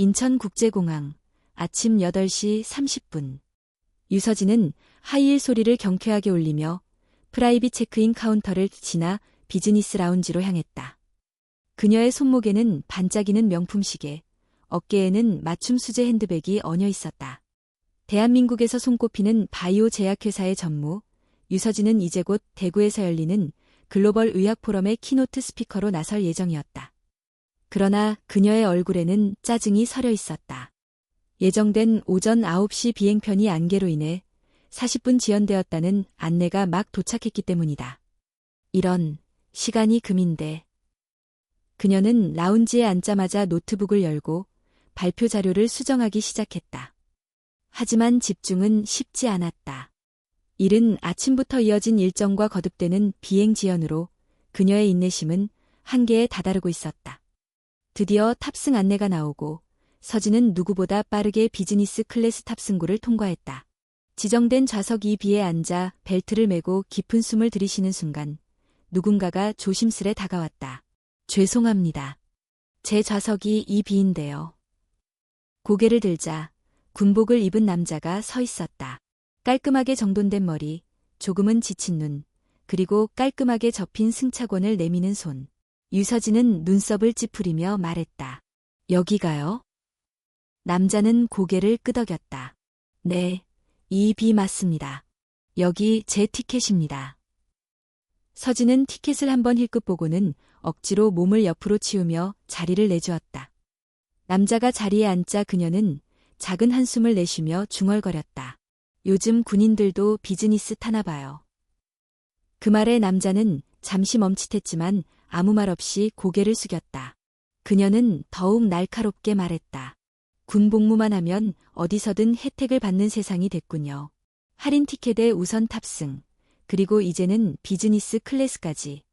인천국제공항 아침 8시 30분. 유서진은 하이힐 소리를 경쾌하게 울리며 프라이빗 체크인 카운터를 지나 비즈니스 라운지로 향했다. 그녀의 손목에는 반짝이는 명품 시계, 어깨에는 맞춤 수제 핸드백이 얹어 있었다. 대한민국에서 손꼽히는 바이오 제약회사의 전무, 유서진은 이제 곧 대구에서 열리는 글로벌 의학 포럼의 키노트 스피커로 나설 예정이었다. 그러나 그녀의 얼굴에는 짜증이 서려 있었다. 예정된 오전 9시 비행편이 안개로 인해 40분 지연되었다는 안내가 막 도착했기 때문이다. 이런, 시간이 금인데. 그녀는 라운지에 앉자마자 노트북을 열고 발표 자료를 수정하기 시작했다. 하지만 집중은 쉽지 않았다. 이른 아침부터 이어진 일정과 거듭되는 비행 지연으로 그녀의 인내심은 한계에 다다르고 있었다. 드디어 탑승 안내가 나오고 서진은 누구보다 빠르게 비즈니스 클래스 탑승구를 통과했다. 지정된 좌석 2B에 앉아 벨트를 매고 깊은 숨을 들이쉬는 순간 누군가가 조심스레 다가왔다. 죄송합니다. 제 좌석이 2B인데요. 고개를 들자 군복을 입은 남자가 서 있었다. 깔끔하게 정돈된 머리, 조금은 지친 눈, 그리고 깔끔하게 접힌 승차권을 내미는 손. 유서진은 눈썹을 찌푸리며 말했다. 여기가요? 남자는 고개를 끄덕였다. 네, 2B 맞습니다. 여기 제 티켓입니다. 서진은 티켓을 한번 힐끗 보고는 억지로 몸을 옆으로 치우며 자리를 내주었다. 남자가 자리에 앉자 그녀는 작은 한숨을 내쉬며 중얼거렸다. 요즘 군인들도 비즈니스 타나 봐요. 그 말에 남자는 잠시 멈칫했지만 아무 말 없이 고개를 숙였다. 그녀는 더욱 날카롭게 말했다. 군 복무만 하면 어디서든 혜택을 받는 세상이 됐군요. 할인 티켓에 우선 탑승, 그리고 이제는 비즈니스 클래스까지.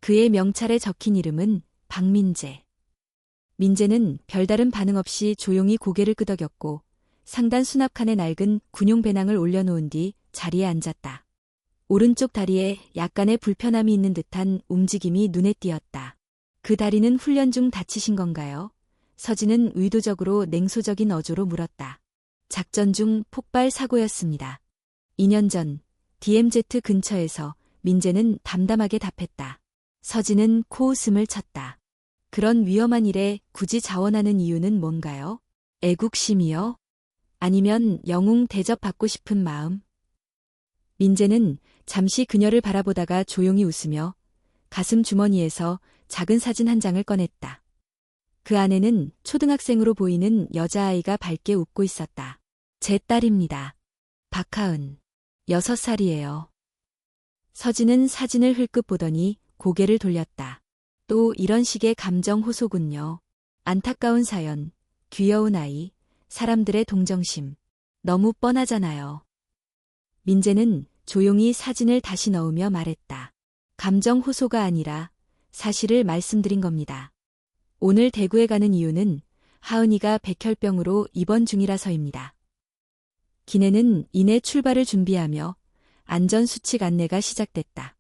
그의 명찰에 적힌 이름은 박민재. 민재는 별다른 반응 없이 조용히 고개를 끄덕였고 상단 수납칸에 낡은 군용 배낭을 올려놓은 뒤 자리에 앉았다. 오른쪽 다리에 약간의 불편함이 있는 듯한 움직임이 눈에 띄었다. 그 다리는 훈련 중 다치신 건가요? 서진은 의도적으로 냉소적인 어조로 물었다. 작전 중 폭발 사고였습니다. 2년 전 DMZ 근처에서 민재는 담담하게 답했다. 서진은 코웃음을 쳤다. 그런 위험한 일에 굳이 자원하는 이유는 뭔가요? 애국심이요? 아니면 영웅 대접받고 싶은 마음? 민재는 잠시 그녀를 바라보다가 조용히 웃으며 가슴 주머니에서 작은 사진 한 장을 꺼냈다. 그 안에는 초등학생으로 보이는 여자아이가 밝게 웃고 있었다. 제 딸입니다. 박하은. 6살이에요. 서진은 사진을 흘끗 보더니 고개를 돌렸다. 또 이런 식의 감정 호소군요. 안타까운 사연, 귀여운 아이, 사람들의 동정심. 너무 뻔하잖아요. 민재는 조용히 사진을 다시 넣으며 말했다. 감정 호소가 아니라 사실을 말씀드린 겁니다. 오늘 대구에 가는 이유는 하은이가 백혈병으로 입원 중이라서입니다. 기내는 이내 출발을 준비하며 안전수칙 안내가 시작됐다.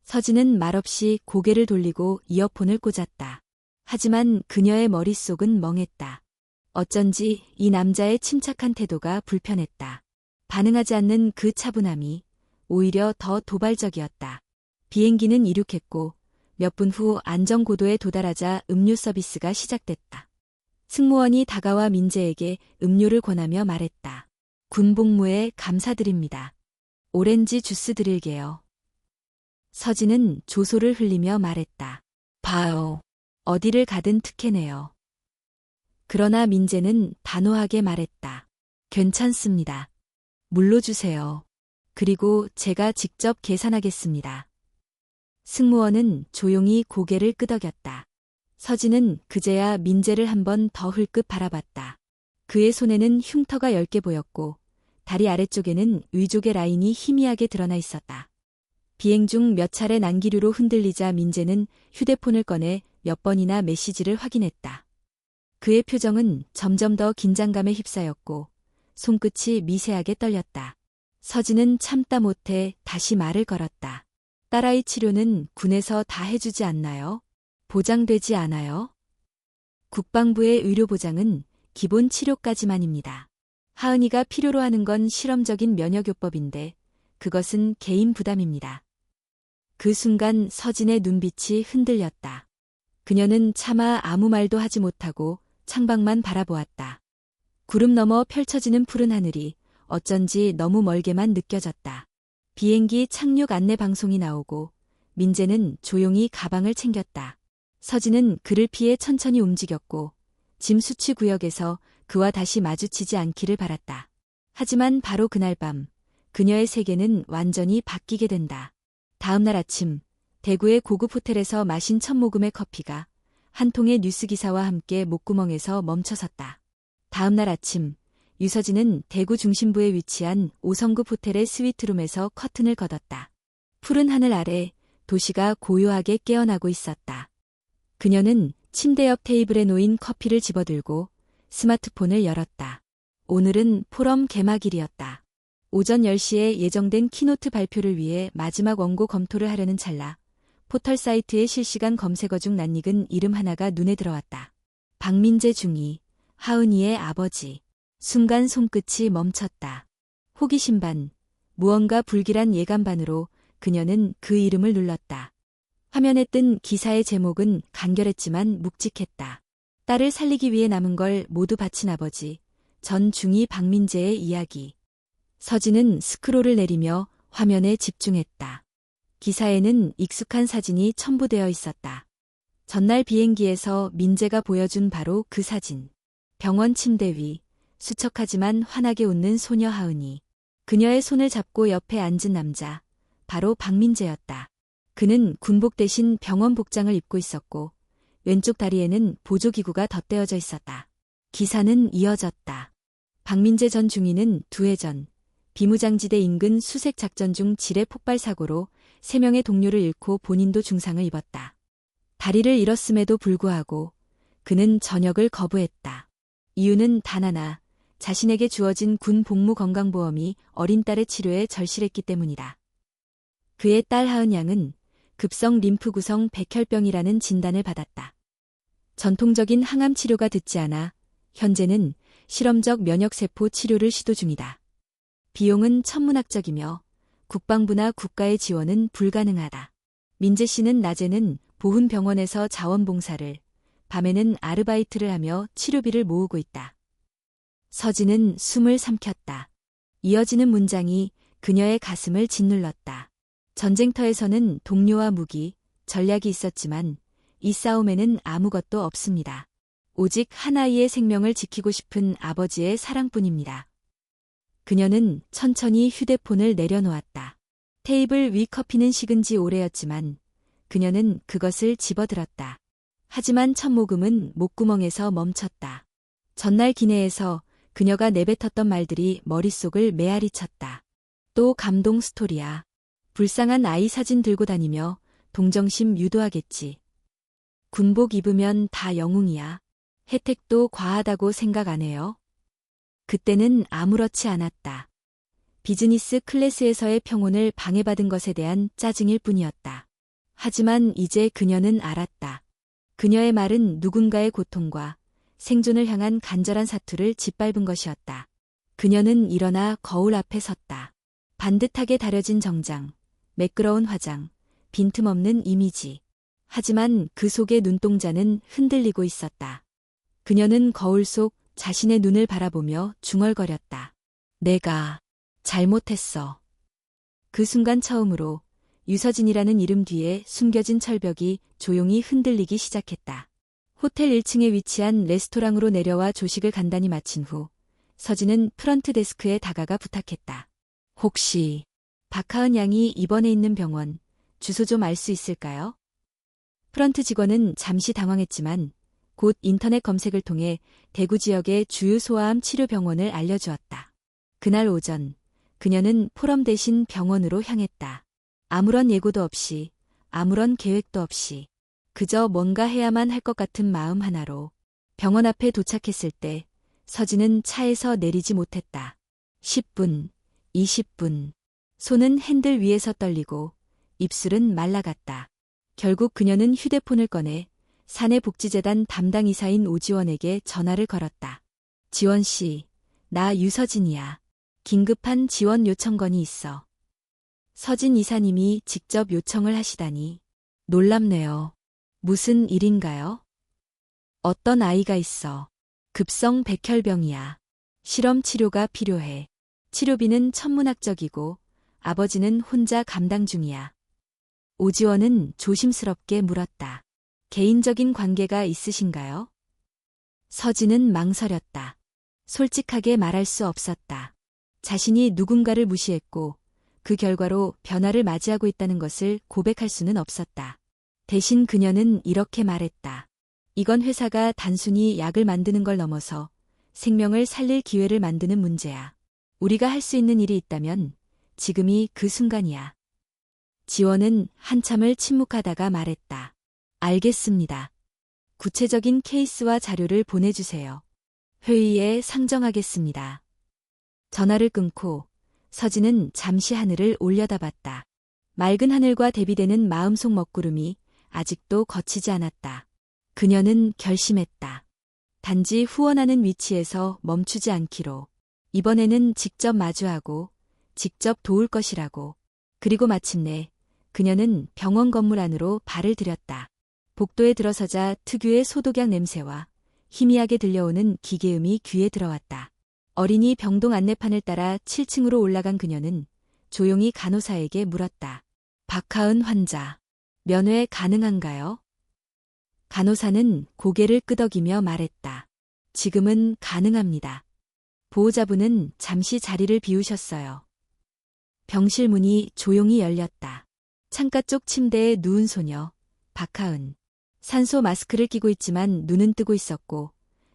서진은 말없이 고개를 돌리고 이어폰을 꽂았다. 하지만 그녀의 머릿속은 멍했다. 어쩐지 이 남자의 침착한 태도가 불편했다. 반응하지 않는 그 차분함이 오히려 더 도발적이었다. 비행기는 이륙했고 몇 분 후 안전고도에 도달하자 음료 서비스가 시작됐다. 승무원이 다가와 민재에게 음료를 권하며 말했다. 군복무에 감사드립니다. 오렌지 주스 드릴게요. 서진은 조소를 흘리며 말했다. 봐요. 어디를 가든 특혜네요. 그러나 민재는 단호하게 말했다. 괜찮습니다. 물러주세요. 그리고 제가 직접 계산하겠습니다. 승무원은 조용히 고개를 끄덕였다. 서진은 그제야 민재를 한 번 더 흘끗 바라봤다. 그의 손에는 흉터가 10개 보였고 다리 아래쪽에는 위족의 라인이 희미하게 드러나 있었다. 비행 중 몇 차례 난기류로 흔들리자 민재는 휴대폰을 꺼내 몇 번이나 메시지를 확인했다. 그의 표정은 점점 더 긴장감에 휩싸였고 손끝이 미세하게 떨렸다. 서진은 참다 못해 다시 말을 걸었다. 딸아이 치료는 군에서 다 해주지 않나요? 보장되지 않아요? 국방부의 의료보장은 기본 치료까지만입니다. 하은이가 필요로 하는 건 실험적인 면역요법인데 그것은 개인 부담입니다. 그 순간 서진의 눈빛이 흔들렸다. 그녀는 차마 아무 말도 하지 못하고 창밖만 바라보았다. 구름 너머 펼쳐지는 푸른 하늘이 어쩐지 너무 멀게만 느껴졌다. 비행기 착륙 안내 방송이 나오고 민재는 조용히 가방을 챙겼다. 서진은 그를 피해 천천히 움직였고 짐 수취 구역에서 그와 다시 마주치지 않기를 바랐다. 하지만 바로 그날 밤 그녀의 세계는 완전히 바뀌게 된다. 다음 날 아침 대구의 고급 호텔에서 마신 첫 모금의 커피가 한 통의 뉴스 기사와 함께 목구멍에서 멈춰섰다. 다음 날 아침 유서진은 대구 중심부에 위치한 5성급 호텔의 스위트룸에서 커튼을 걷었다. 푸른 하늘 아래 도시가 고요하게 깨어나고 있었다. 그녀는 침대 옆 테이블에 놓인 커피를 집어들고 스마트폰을 열었다. 오늘은 포럼 개막일이었다. 오전 10시에 예정된 키노트 발표를 위해 마지막 원고 검토를 하려는 찰나 포털 사이트의 실시간 검색어 중 낯익은 이름 하나가 눈에 들어왔다. 박민재 중위, 하은이의 아버지. 순간 손끝이 멈췄다. 호기심 반, 무언가 불길한 예감 반으로 그녀는 그 이름을 눌렀다. 화면에 뜬 기사의 제목은 간결했지만 묵직했다. 딸을 살리기 위해 남은 걸 모두 바친 아버지, 전 중위 박민재의 이야기. 서진은 스크롤을 내리며 화면에 집중했다. 기사에는 익숙한 사진이 첨부되어 있었다. 전날 비행기에서 민재가 보여준 바로 그 사진. 병원 침대 위, 수척하지만 환하게 웃는 소녀 하은이. 그녀의 손을 잡고 옆에 앉은 남자, 바로 박민재였다. 그는 군복 대신 병원 복장을 입고 있었고 왼쪽 다리에는 보조기구가 덧대어져 있었다. 기사는 이어졌다. 박민재 전 중위는 2해 전 비무장지대 인근 수색 작전 중 지뢰 폭발 사고로 3명의 동료를 잃고 본인도 중상을 입었다. 다리를 잃었음에도 불구하고 그는 전역을 거부했다. 이유는 단 하나, 자신에게 주어진 군 복무 건강보험이 어린 딸의 치료에 절실했기 때문이다. 그의 딸 하은 양은 급성 림프 구성 백혈병이라는 진단을 받았다. 전통적인 항암 치료가 듣지 않아 현재는 실험적 면역세포 치료를 시도 중이다. 비용은 천문학적이며 국방부나 국가의 지원은 불가능하다. 민재 씨는 낮에는 보훈병원에서 자원봉사를, 밤에는 아르바이트를 하며 치료비를 모으고 있다. 서진은 숨을 삼켰다. 이어지는 문장이 그녀의 가슴을 짓눌렀다. 전쟁터에서는 동료와 무기, 전략이 있었지만 이 싸움에는 아무것도 없습니다. 오직 한 아이의 생명을 지키고 싶은 아버지의 사랑뿐입니다. 그녀는 천천히 휴대폰을 내려놓았다. 테이블 위 커피는 식은 지 오래였지만 그녀는 그것을 집어들었다. 하지만 첫 모금은 목구멍에서 멈췄다. 전날 기내에서 그녀가 내뱉었던 말들이 머릿속을 메아리 쳤다. 또 감동 스토리야. 불쌍한 아이 사진 들고 다니며 동정심 유도하겠지. 군복 입으면 다 영웅이야. 혜택도 과하다고 생각 안 해요? 그때는 아무렇지 않았다. 비즈니스 클래스에서의 평온을 방해받은 것에 대한 짜증일 뿐이었다. 하지만 이제 그녀는 알았다. 그녀의 말은 누군가의 고통과 생존을 향한 간절한 사투를 짓밟은 것이었다. 그녀는 일어나 거울 앞에 섰다. 반듯하게 다려진 정장, 매끄러운 화장, 빈틈없는 이미지. 하지만 그 속의 눈동자는 흔들리고 있었다. 그녀는 거울 속 자신의 눈을 바라보며 중얼거렸다. 내가 잘못했어. 그 순간 처음으로 유서진이라는 이름 뒤에 숨겨진 철벽이 조용히 흔들리기 시작했다. 호텔 1층에 위치한 레스토랑으로 내려와 조식을 간단히 마친 후 서진은 프런트 데스크에 다가가 부탁했다. 혹시 박하은 양이 입원해 있는 병원 주소 좀 알 수 있을까요? 프런트 직원은 잠시 당황했지만 곧 인터넷 검색을 통해 대구 지역의 주요 소아암 치료병원을 알려주었다. 그날 오전 그녀는 포럼 대신 병원으로 향했다. 아무런 예고도 없이, 아무런 계획도 없이 그저 뭔가 해야만 할 것 같은 마음 하나로 병원 앞에 도착했을 때 서진은 차에서 내리지 못했다. 10분, 20분. 손은 핸들 위에서 떨리고 입술은 말라갔다. 결국 그녀는 휴대폰을 꺼내 사내복지재단 담당 이사인 오지원에게 전화를 걸었다. 지원 씨, 나 유서진이야. 긴급한 지원 요청건이 있어. 서진 이사님이 직접 요청을 하시다니 놀랍네요. 무슨 일인가요? 어떤 아이가 있어. 급성 백혈병이야. 실험 치료가 필요해. 치료비는 천문학적이고 아버지는 혼자 감당 중이야. 오지원은 조심스럽게 물었다. 개인적인 관계가 있으신가요? 서진은 망설였다. 솔직하게 말할 수 없었다. 자신이 누군가를 무시했고 그 결과로 변화를 맞이하고 있다는 것을 고백할 수는 없었다. 대신 그녀는 이렇게 말했다. 이건 회사가 단순히 약을 만드는 걸 넘어서 생명을 살릴 기회를 만드는 문제야. 우리가 할 수 있는 일이 있다면 지금이 그 순간이야. 지원은 한참을 침묵하다가 말했다. 알겠습니다. 구체적인 케이스와 자료를 보내주세요. 회의에 상정하겠습니다. 전화를 끊고 서진은 잠시 하늘을 올려다봤다. 맑은 하늘과 대비되는 마음속 먹구름이 아직도 거치지 않았다. 그녀는 결심했다. 단지 후원하는 위치에서 멈추지 않기로. 이번에는 직접 마주하고 직접 도울 것이라고. 그리고 마침내 그녀는 병원 건물 안으로 발을 들였다. 복도에 들어서자 특유의 소독약 냄새와 희미하게 들려오는 기계음이 귀에 들어왔다. 어린이 병동 안내판을 따라 7층으로 올라간 그녀는 조용히 간호사에게 물었다. 박하은 환자, 면회 가능한가요? 간호사는 고개를 끄덕이며 말했다. 지금은 가능합니다. 보호자분은 잠시 자리를 비우셨어요. 병실 문이 조용히 열렸다. 창가 쪽 침대에 누운 소녀, 박하은. 산소 마스크를 끼고 있지만 눈은 뜨고 있었고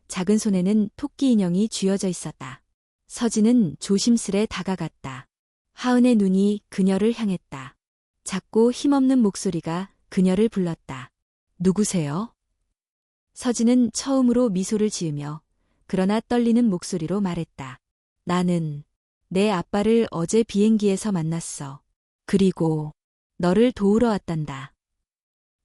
작은 손에는 토끼 인형이 쥐어져 있었다. 서진은 조심스레 다가갔다. 하은의 눈이 그녀를 향했다. 작고 힘없는 목소리가 그녀를 불렀다. 누구세요? 서진은 처음으로 미소를 지으며 그러나 떨리는 목소리로 말했다. 나는 내 아빠를 어제 비행기에서 만났어. 그리고 너를 도우러 왔단다.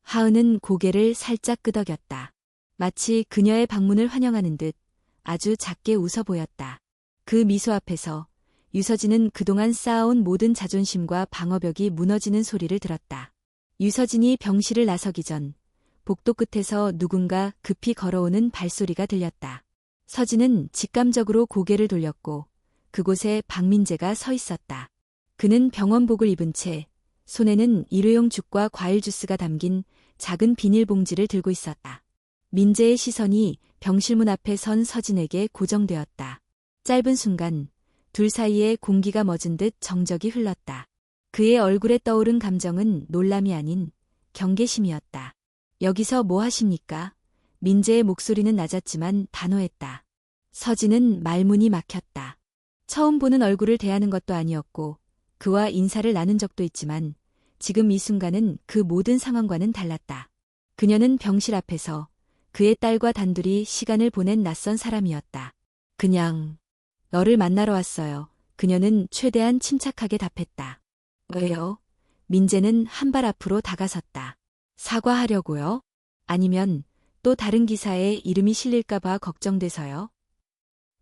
하은은 고개를 살짝 끄덕였다. 마치 그녀의 방문을 환영하는 듯 아주 작게 웃어 보였다. 그 미소 앞에서 유서진은 그동안 쌓아온 모든 자존심과 방어벽이 무너지는 소리를 들었다. 유서진이 병실을 나서기 전 복도 끝에서 누군가 급히 걸어오는 발소리가 들렸다. 서진은 직감적으로 고개를 돌렸고 그곳에 박민재가 서 있었다. 그는 병원복을 입은 채 손에는 일회용 죽과 과일 주스가 담긴 작은 비닐봉지를 들고 있었다. 민재의 시선이 병실문 앞에 선 서진에게 고정되었다. 짧은 순간 둘 사이에 공기가 멎은 듯 정적이 흘렀다. 그의 얼굴에 떠오른 감정은 놀람이 아닌 경계심이었다. 여기서 뭐 하십니까? 민재의 목소리는 낮았지만 단호했다. 서진은 말문이 막혔다. 처음 보는 얼굴을 대하는 것도 아니었고 그와 인사를 나눈 적도 있지만 지금 이 순간은 그 모든 상황과는 달랐다. 그녀는 병실 앞에서 그의 딸과 단둘이 시간을 보낸 낯선 사람이었다. 그냥 너를 만나러 왔어요. 그녀는 최대한 침착하게 답했다. 왜요? 민재는 한 발 앞으로 다가섰다. 사과하려고요? 아니면 또 다른 기사에 이름이 실릴까봐 걱정돼서요?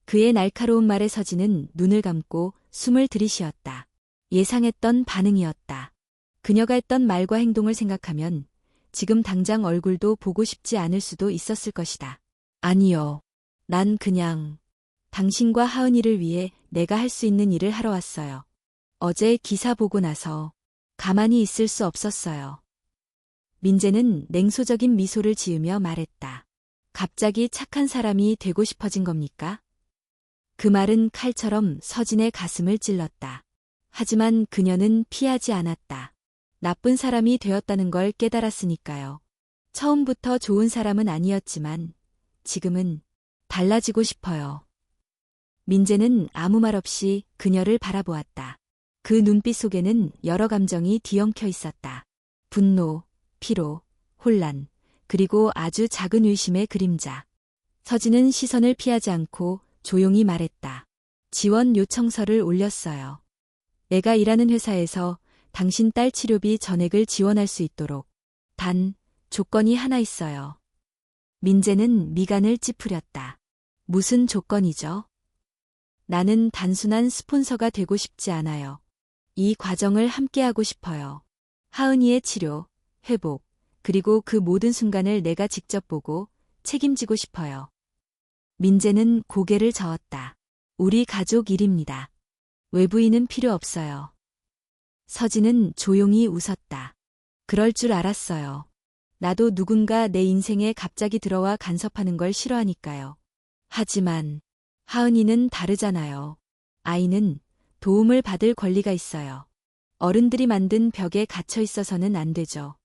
그의 날카로운 말에 서진은 눈을 감고 숨을 들이쉬었다. 예상했던 반응이었다. 그녀가 했던 말과 행동을 생각하면 지금 당장 얼굴도 보고 싶지 않을 수도 있었을 것이다. 아니요. 난 그냥 당신과 하은이를 위해 내가 할 수 있는 일을 하러 왔어요. 어제 기사 보고 나서 가만히 있을 수 없었어요. 민재는 냉소적인 미소를 지으며 말했다. 갑자기 착한 사람이 되고 싶어진 겁니까? 그 말은 칼처럼 서진의 가슴을 찔렀다. 하지만 그녀는 피하지 않았다. 나쁜 사람이 되었다는 걸 깨달았으니까요. 처음부터 좋은 사람은 아니었지만 지금은 달라지고 싶어요. 민재는 아무 말 없이 그녀를 바라보았다. 그 눈빛 속에는 여러 감정이 뒤엉켜 있었다. 분노, 피로, 혼란, 그리고 아주 작은 의심의 그림자. 서진은 시선을 피하지 않고 조용히 말했다. 지원 요청서를 올렸어요. 내가 일하는 회사에서 당신 딸 치료비 전액을 지원할 수 있도록. 단, 조건이 하나 있어요. 민재는 미간을 찌푸렸다. 무슨 조건이죠? 나는 단순한 스폰서가 되고 싶지 않아요. 이 과정을 함께하고 싶어요. 하은이의 치료, 회복, 그리고 그 모든 순간을 내가 직접 보고 책임지고 싶어요. 민재는 고개를 저었다. 우리 가족 일입니다. 외부인은 필요 없어요. 서진은 조용히 웃었다. 그럴 줄 알았어요. 나도 누군가 내 인생에 갑자기 들어와 간섭하는 걸 싫어하니까요. 하지만 하은이는 다르잖아요. 아이는 도움을 받을 권리가 있어요. 어른들이 만든 벽에 갇혀 있어서는 안 되죠.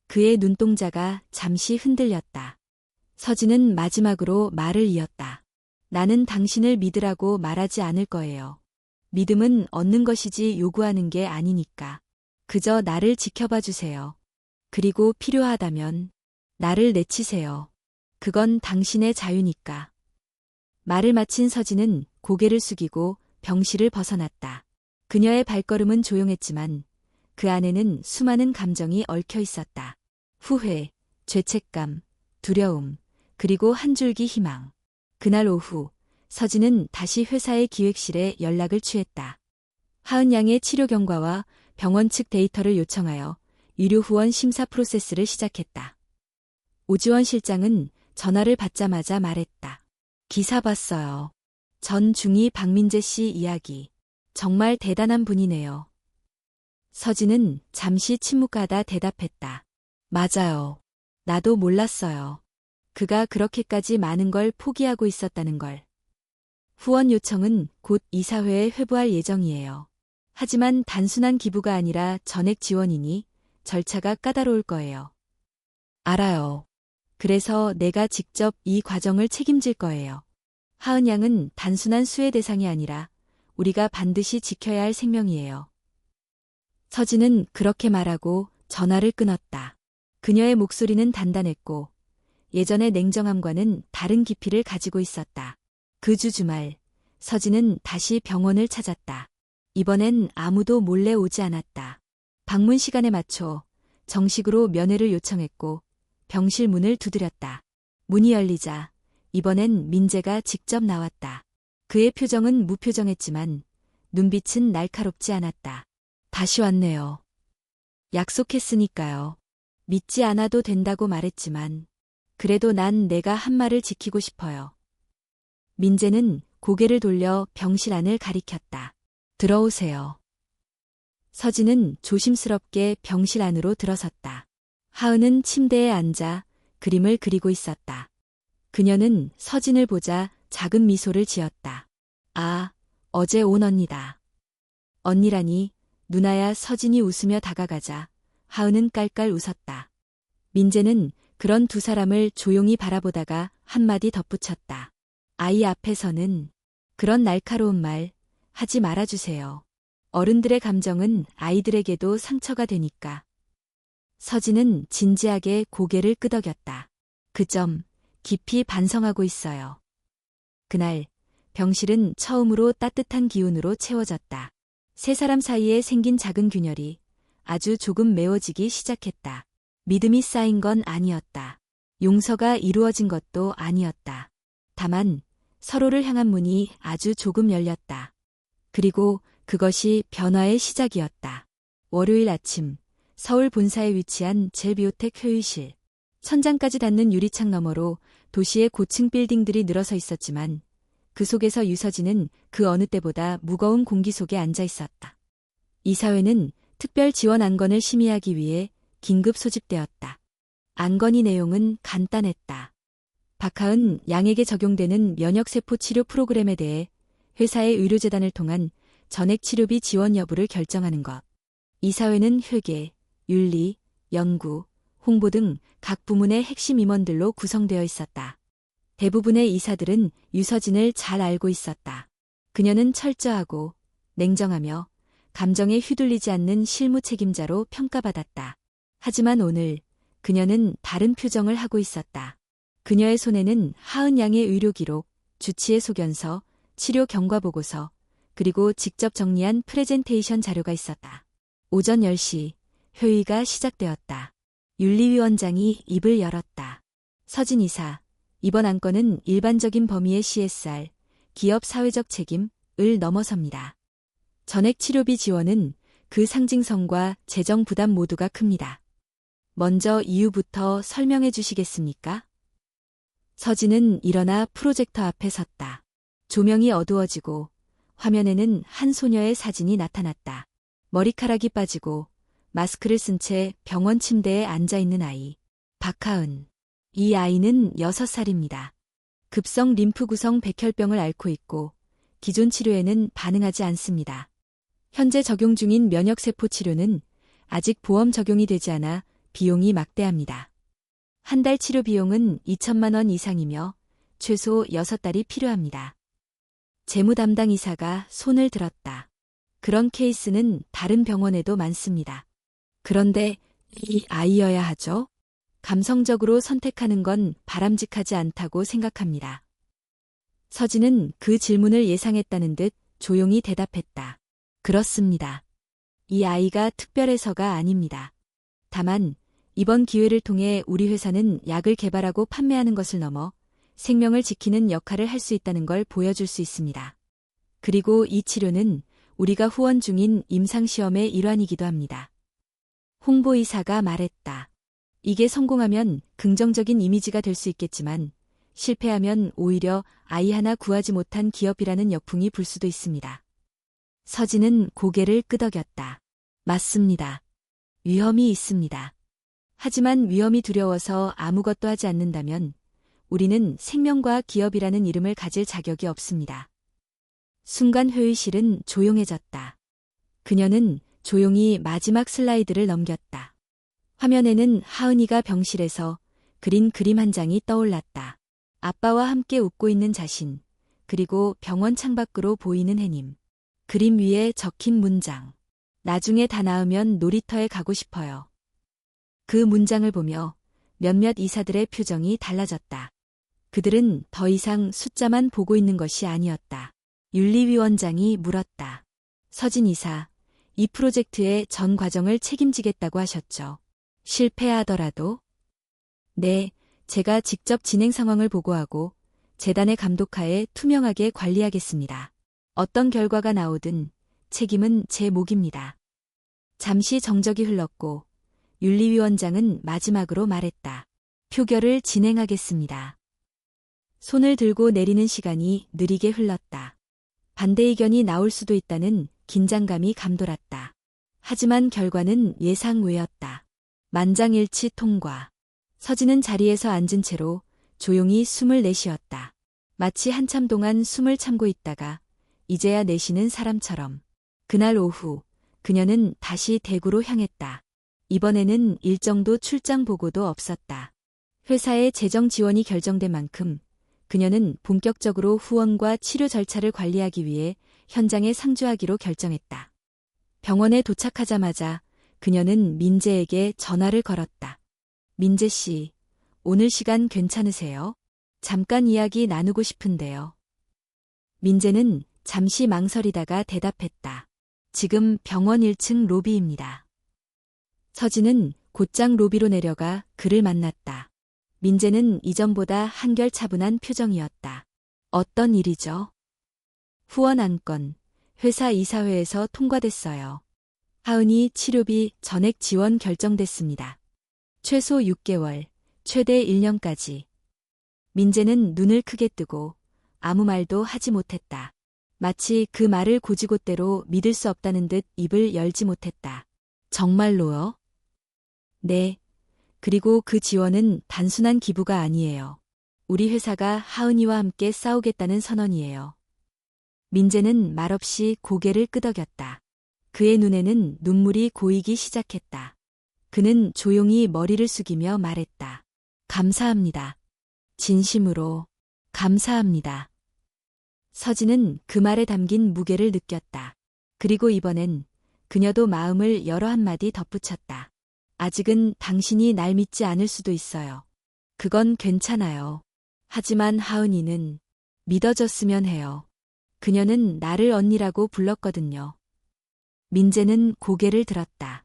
그의 눈동자가 잠시 흔들렸다. 서진은 마지막으로 말을 이었다. 나는 당신을 믿으라고 말하지 않을 거예요. 믿음은 얻는 것이지 요구하는 게 아니니까. 그저 나를 지켜봐 주세요. 그리고 필요하다면 나를 내치세요. 그건 당신의 자유니까. 말을 마친 서진은 고개를 숙이고 병실을 벗어났다. 그녀의 발걸음은 조용했지만 그 안에는 수많은 감정이 얽혀 있었다. 후회, 죄책감, 두려움, 그리고 한 줄기 희망. 그날 오후 서진은 다시 회사의 기획실에 연락을 취했다. 하은 양의 치료 경과와 병원 측 데이터를 요청하여 의료 후원 심사 프로세스를 시작했다. 오지원 실장은 전화를 받자마자 말했다. 기사 봤어요. 전 중위 박민재 씨 이야기. 정말 대단한 분이네요. 서진은 잠시 침묵하다 대답했다. 맞아요. 나도 몰랐어요. 그가 그렇게까지 많은 걸 포기하고 있었다는 걸. 후원 요청은 곧 이사회에 회부할 예정이에요. 하지만 단순한 기부가 아니라 전액 지원이니 절차가 까다로울 거예요. 알아요. 그래서 내가 직접 이 과정을 책임질 거예요. 하은 양은 단순한 수혜 대상이 아니라 우리가 반드시 지켜야 할 생명이에요. 서진은 그렇게 말하고 전화를 끊었다. 그녀의 목소리는 단단했고 예전의 냉정함과는 다른 깊이를 가지고 있었다. 그 주 주말, 서진은 다시 병원을 찾았다. 이번엔 아무도 몰래 오지 않았다. 방문 시간에 맞춰 정식으로 면회를 요청했고 병실 문을 두드렸다. 문이 열리자 이번엔 민재가 직접 나왔다. 그의 표정은 무표정했지만 눈빛은 날카롭지 않았다. 다시 왔네요. 약속했으니까요. 믿지 않아도 된다고 말했지만 그래도 난 내가 한 말을 지키고 싶어요. 민재는 고개를 돌려 병실 안을 가리켰다. 들어오세요. 서진은 조심스럽게 병실 안으로 들어섰다. 하은은 침대에 앉아 그림을 그리고 있었다. 그녀는 서진을 보자 작은 미소를 지었다. 아, 어제 온 언니다. 언니라니, 누나야. 서진이 웃으며 다가가자 하은은 깔깔 웃었다. 민재는 그런 두 사람을 조용히 바라보다가 한마디 덧붙였다. 아이 앞에서는 그런 날카로운 말 하지 말아주세요. 어른들의 감정은 아이들에게도 상처가 되니까. 서진은 진지하게 고개를 끄덕였다. 그 점 깊이 반성하고 있어요. 그날 병실은 처음으로 따뜻한 기운으로 채워졌다. 세 사람 사이에 생긴 작은 균열이 아주 조금 메워지기 시작했다. 믿음이 쌓인 건 아니었다. 용서가 이루어진 것도 아니었다. 다만 서로를 향한 문이 아주 조금 열렸다. 그리고 그것이 변화의 시작이었다. 월요일 아침 서울 본사에 위치한 젤비오텍 회의실. 천장까지 닿는 유리창 너머로 도시의 고층 빌딩들이 늘어서 있었지만 그 속에서 유서진은 그 어느 때보다 무거운 공기 속에 앉아 있었다. 이사회는 특별 지원 안건을 심의하기 위해 긴급 소집되었다. 안건의 내용은 간단했다. 박하은 양에게 적용되는 면역세포 치료 프로그램에 대해 회사의 의료재단을 통한 전액 치료비 지원 여부를 결정하는 것. 이사회는 회계, 윤리, 연구, 홍보 등 각 부문의 핵심 임원들로 구성되어 있었다. 대부분의 이사들은 유서진을 잘 알고 있었다. 그녀는 철저하고 냉정하며 감정에 휘둘리지 않는 실무 책임자로 평가받았다. 하지만 오늘 그녀는 다른 표정을 하고 있었다. 그녀의 손에는 하은 양의 의료 기록, 주치의 소견서, 치료 경과 보고서, 그리고 직접 정리한 프레젠테이션 자료가 있었다. 오전 10시 회의가 시작되었다. 윤리위원장이 입을 열었다. 서진 이사, 이번 안건은 일반적인 범위의 CSR, 기업 사회적 책임을 넘어섭니다. 전액 치료비 지원은 그 상징성과 재정 부담 모두가 큽니다. 먼저 이유부터 설명해 주시겠습니까? 서진은 일어나 프로젝터 앞에 섰다. 조명이 어두워지고 화면에는 한 소녀의 사진이 나타났다. 머리카락이 빠지고 마스크를 쓴 채 병원 침대에 앉아있는 아이. 박하은. 이 아이는 6살입니다. 급성 림프 구성 백혈병을 앓고 있고 기존 치료에는 반응하지 않습니다. 현재 적용 중인 면역세포 치료는 아직 보험 적용이 되지 않아 비용이 막대합니다. 한 달 치료 비용은 2천만 원 이상이며 최소 6달이 필요합니다. 재무 담당 이사가 손을 들었다. 그런 케이스는 다른 병원에도 많습니다. 그런데 이 아이여야 하죠? 감성적으로 선택하는 건 바람직하지 않다고 생각합니다. 서진은 그 질문을 예상했다는 듯 조용히 대답했다. 그렇습니다. 이 아이가 특별해서가 아닙니다. 다만 이번 기회를 통해 우리 회사는 약을 개발하고 판매하는 것을 넘어 생명을 지키는 역할을 할 수 있다는 걸 보여줄 수 있습니다. 그리고 이 치료는 우리가 후원 중인 임상시험의 일환이기도 합니다. 홍보이사가 말했다. 이게 성공하면 긍정적인 이미지가 될 수 있겠지만 실패하면 오히려 아이 하나 구하지 못한 기업이라는 역풍이 불 수도 있습니다. 서진은 고개를 끄덕였다. 맞습니다. 위험이 있습니다. 하지만 위험이 두려워서 아무것도 하지 않는다면 우리는 생명과학 기업이라는 이름을 가질 자격이 없습니다. 순간 회의실은 조용해졌다. 그녀는 조용히 마지막 슬라이드를 넘겼다. 화면에는 하은이가 병실에서 그린 그림 한 장이 떠올랐다. 아빠와 함께 웃고 있는 자신, 그리고 병원 창밖으로 보이는 해님. 그림 위에 적힌 문장. 나중에 다 나으면 놀이터에 가고 싶어요. 그 문장을 보며 몇몇 이사들의 표정이 달라졌다. 그들은 더 이상 숫자만 보고 있는 것이 아니었다. 윤리위원장이 물었다. 서진 이사, 이 프로젝트의 전 과정을 책임지겠다고 하셨죠. 실패하더라도? 네, 제가 직접 진행 상황을 보고하고 재단의 감독하에 투명하게 관리하겠습니다. 어떤 결과가 나오든 책임은 제 몫입니다. 잠시 정적이 흘렀고 윤리위원장은 마지막으로 말했다. 표결을 진행하겠습니다. 손을 들고 내리는 시간이 느리게 흘렀다. 반대 의견이 나올 수도 있다는 긴장감이 감돌았다. 하지만 결과는 예상 외였다. 만장일치 통과. 서진은 자리에서 앉은 채로 조용히 숨을 내쉬었다. 마치 한참 동안 숨을 참고 있다가 이제야 내쉬는 사람처럼. 그날 오후 그녀는 다시 대구로 향했다. 이번에는 일정도 출장 보고도 없었다. 회사의 재정 지원이 결정된 만큼 그녀는 본격적으로 후원과 치료 절차를 관리하기 위해 현장에 상주하기로 결정했다. 병원에 도착하자마자 그녀는 민재에게 전화를 걸었다. 민재 씨, 오늘 시간 괜찮으세요? 잠깐 이야기 나누고 싶은데요. 민재는 잠시 망설이다가 대답했다. 지금 병원 1층 로비입니다. 서진은 곧장 로비로 내려가 그를 만났다. 민재는 이전보다 한결 차분한 표정이었다. 어떤 일이죠? 후원 안건, 회사 이사회에서 통과됐어요. 하은이 치료비 전액 지원 결정됐습니다. 최소 6개월, 최대 1년까지. 민재는 눈을 크게 뜨고 아무 말도 하지 못했다. 마치 그 말을 고지곳대로 믿을 수 없다는 듯 입을 열지 못했다. 정말로요? 네. 그리고 그 지원은 단순한 기부가 아니에요. 우리 회사가 하은이와 함께 싸우겠다는 선언이에요. 민재는 말없이 고개를 끄덕였다. 그의 눈에는 눈물이 고이기 시작했다. 그는 조용히 머리를 숙이며 말했다. 감사합니다. 진심으로 감사합니다. 서진은 그 말에 담긴 무게를 느꼈다. 그리고 이번엔 그녀도 마음을 여러 한마디 덧붙였다. 아직은 당신이 날 믿지 않을 수도 있어요. 그건 괜찮아요. 하지만 하은이는 믿어줬으면 해요. 그녀는 나를 언니라고 불렀거든요. 민재는 고개를 들었다.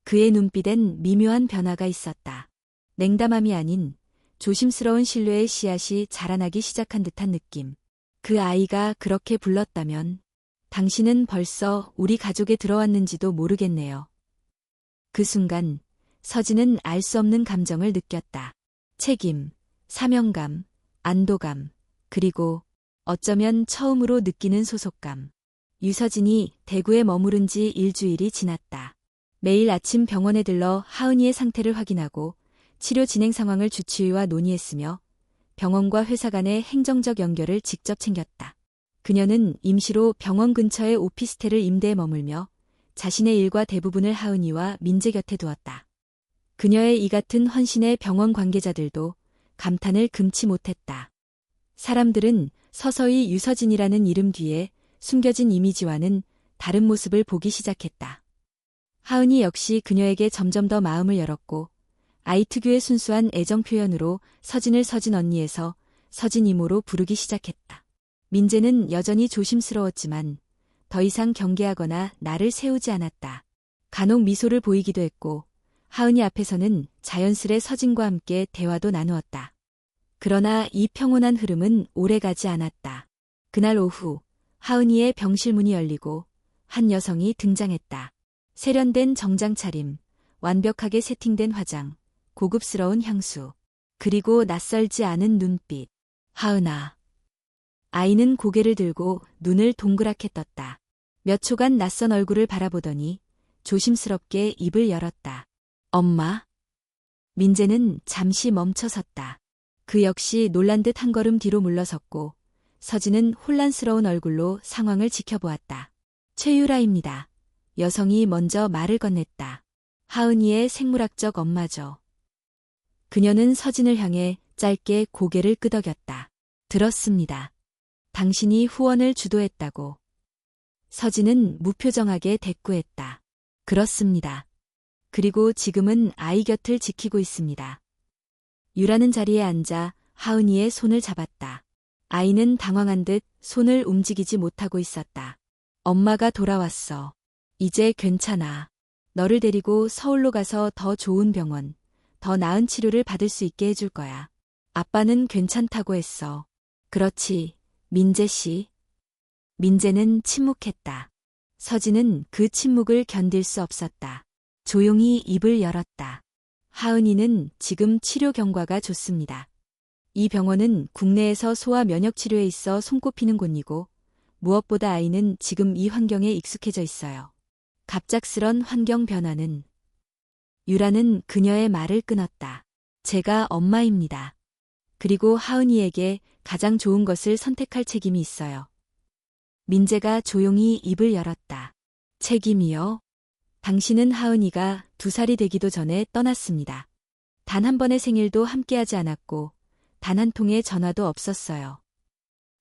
그의 눈빛엔 미묘한 변화가 있었다. 냉담함이 아닌 조심스러운 신뢰의 씨앗이 자라나기 시작한 듯한 느낌. 그 아이가 그렇게 불렀다면 당신은 벌써 우리 가족에 들어왔는지도 모르겠네요. 그 순간 서진은 알 수 없는 감정을 느꼈다. 책임, 사명감, 안도감, 그리고 어쩌면 처음으로 느끼는 소속감. 유서진이 대구에 머무른 지 일주일이 지났다. 매일 아침 병원에 들러 하은이의 상태를 확인하고 치료 진행 상황을 주치의와 논의했으며 병원과 회사 간의 행정적 연결을 직접 챙겼다. 그녀는 임시로 병원 근처의 오피스텔을 임대해 머물며 자신의 일과 대부분을 하은이와 민재 곁에 두었다. 그녀의 이 같은 헌신에 병원 관계자들도 감탄을 금치 못했다. 사람들은 서서히 유서진이라는 이름 뒤에 숨겨진 이미지와는 다른 모습을 보기 시작했다. 하은이 역시 그녀에게 점점 더 마음을 열었고 아이 특유의 순수한 애정 표현으로 서진을 서진 언니에서 서진 이모로 부르기 시작했다. 민재는 여전히 조심스러웠지만 더 이상 경계하거나 나를 세우지 않았다. 간혹 미소를 보이기도 했고 하은이 앞에서는 자연스레 서진과 함께 대화도 나누었다. 그러나 이 평온한 흐름은 오래가지 않았다. 그날 오후 하은이의 병실 문이 열리고 한 여성이 등장했다. 세련된 정장 차림, 완벽하게 세팅된 화장, 고급스러운 향수, 그리고 낯설지 않은 눈빛. 하은아. 아이는 고개를 들고 눈을 동그랗게 떴다. 몇 초간 낯선 얼굴을 바라보더니 조심스럽게 입을 열었다. 엄마? 민재는 잠시 멈춰섰다. 그 역시 놀란 듯 한 걸음 뒤로 물러섰고 서진은 혼란스러운 얼굴로 상황을 지켜보았다. 최유라입니다. 여성이 먼저 말을 건넸다. 하은이의 생물학적 엄마죠. 그녀는 서진을 향해 짧게 고개를 끄덕였다. 들었습니다. 당신이 후원을 주도했다고. 서진은 무표정하게 대꾸했다. 그렇습니다. 그리고 지금은 아이 곁을 지키고 있습니다. 유라는 자리에 앉아 하은이의 손을 잡았다. 아이는 당황한 듯 손을 움직이지 못하고 있었다. 엄마가 돌아왔어. 이제 괜찮아. 너를 데리고 서울로 가서 더 좋은 병원, 더 나은 치료를 받을 수 있게 해줄 거야. 아빠는 괜찮다고 했어. 그렇지, 민재 씨. 민재는 침묵했다. 서진은 그 침묵을 견딜 수 없었다. 조용히 입을 열었다. 하은이는 지금 치료 경과가 좋습니다. 이 병원은 국내에서 소아 면역 치료에 있어 손꼽히는 곳이고 무엇보다 아이는 지금 이 환경에 익숙해져 있어요. 갑작스런 환경 변화는 유라는 그녀의 말을 끊었다. 제가 엄마입니다. 그리고 하은이에게 가장 좋은 것을 선택할 책임이 있어요. 민재가 조용히 입을 열었다. 책임이요? 당신은 하은이가 2살이 되기도 전에 떠났습니다. 단 한 번의 생일도 함께하지 않았고 단 한 통의 전화도 없었어요.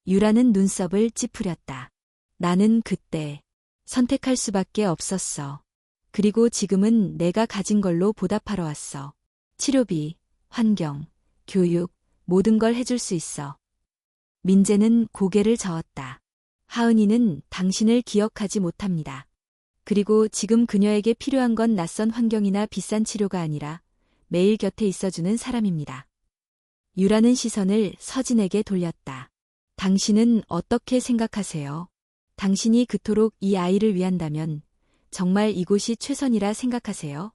유라는 눈썹을 찌푸렸다. 나는 그때 선택할 수밖에 없었어. 그리고 지금은 내가 가진 걸로 보답하러 왔어. 치료비, 환경, 교육, 모든 걸 해줄 수 있어. 민재는 고개를 저었다. 하은이는 당신을 기억하지 못합니다. 그리고 지금 그녀에게 필요한 건 낯선 환경이나 비싼 치료가 아니라 매일 곁에 있어주는 사람입니다. 유라는 시선을 서진에게 돌렸다. 당신은 어떻게 생각하세요? 당신이 그토록 이 아이를 위한다면 정말 이곳이 최선이라 생각하세요?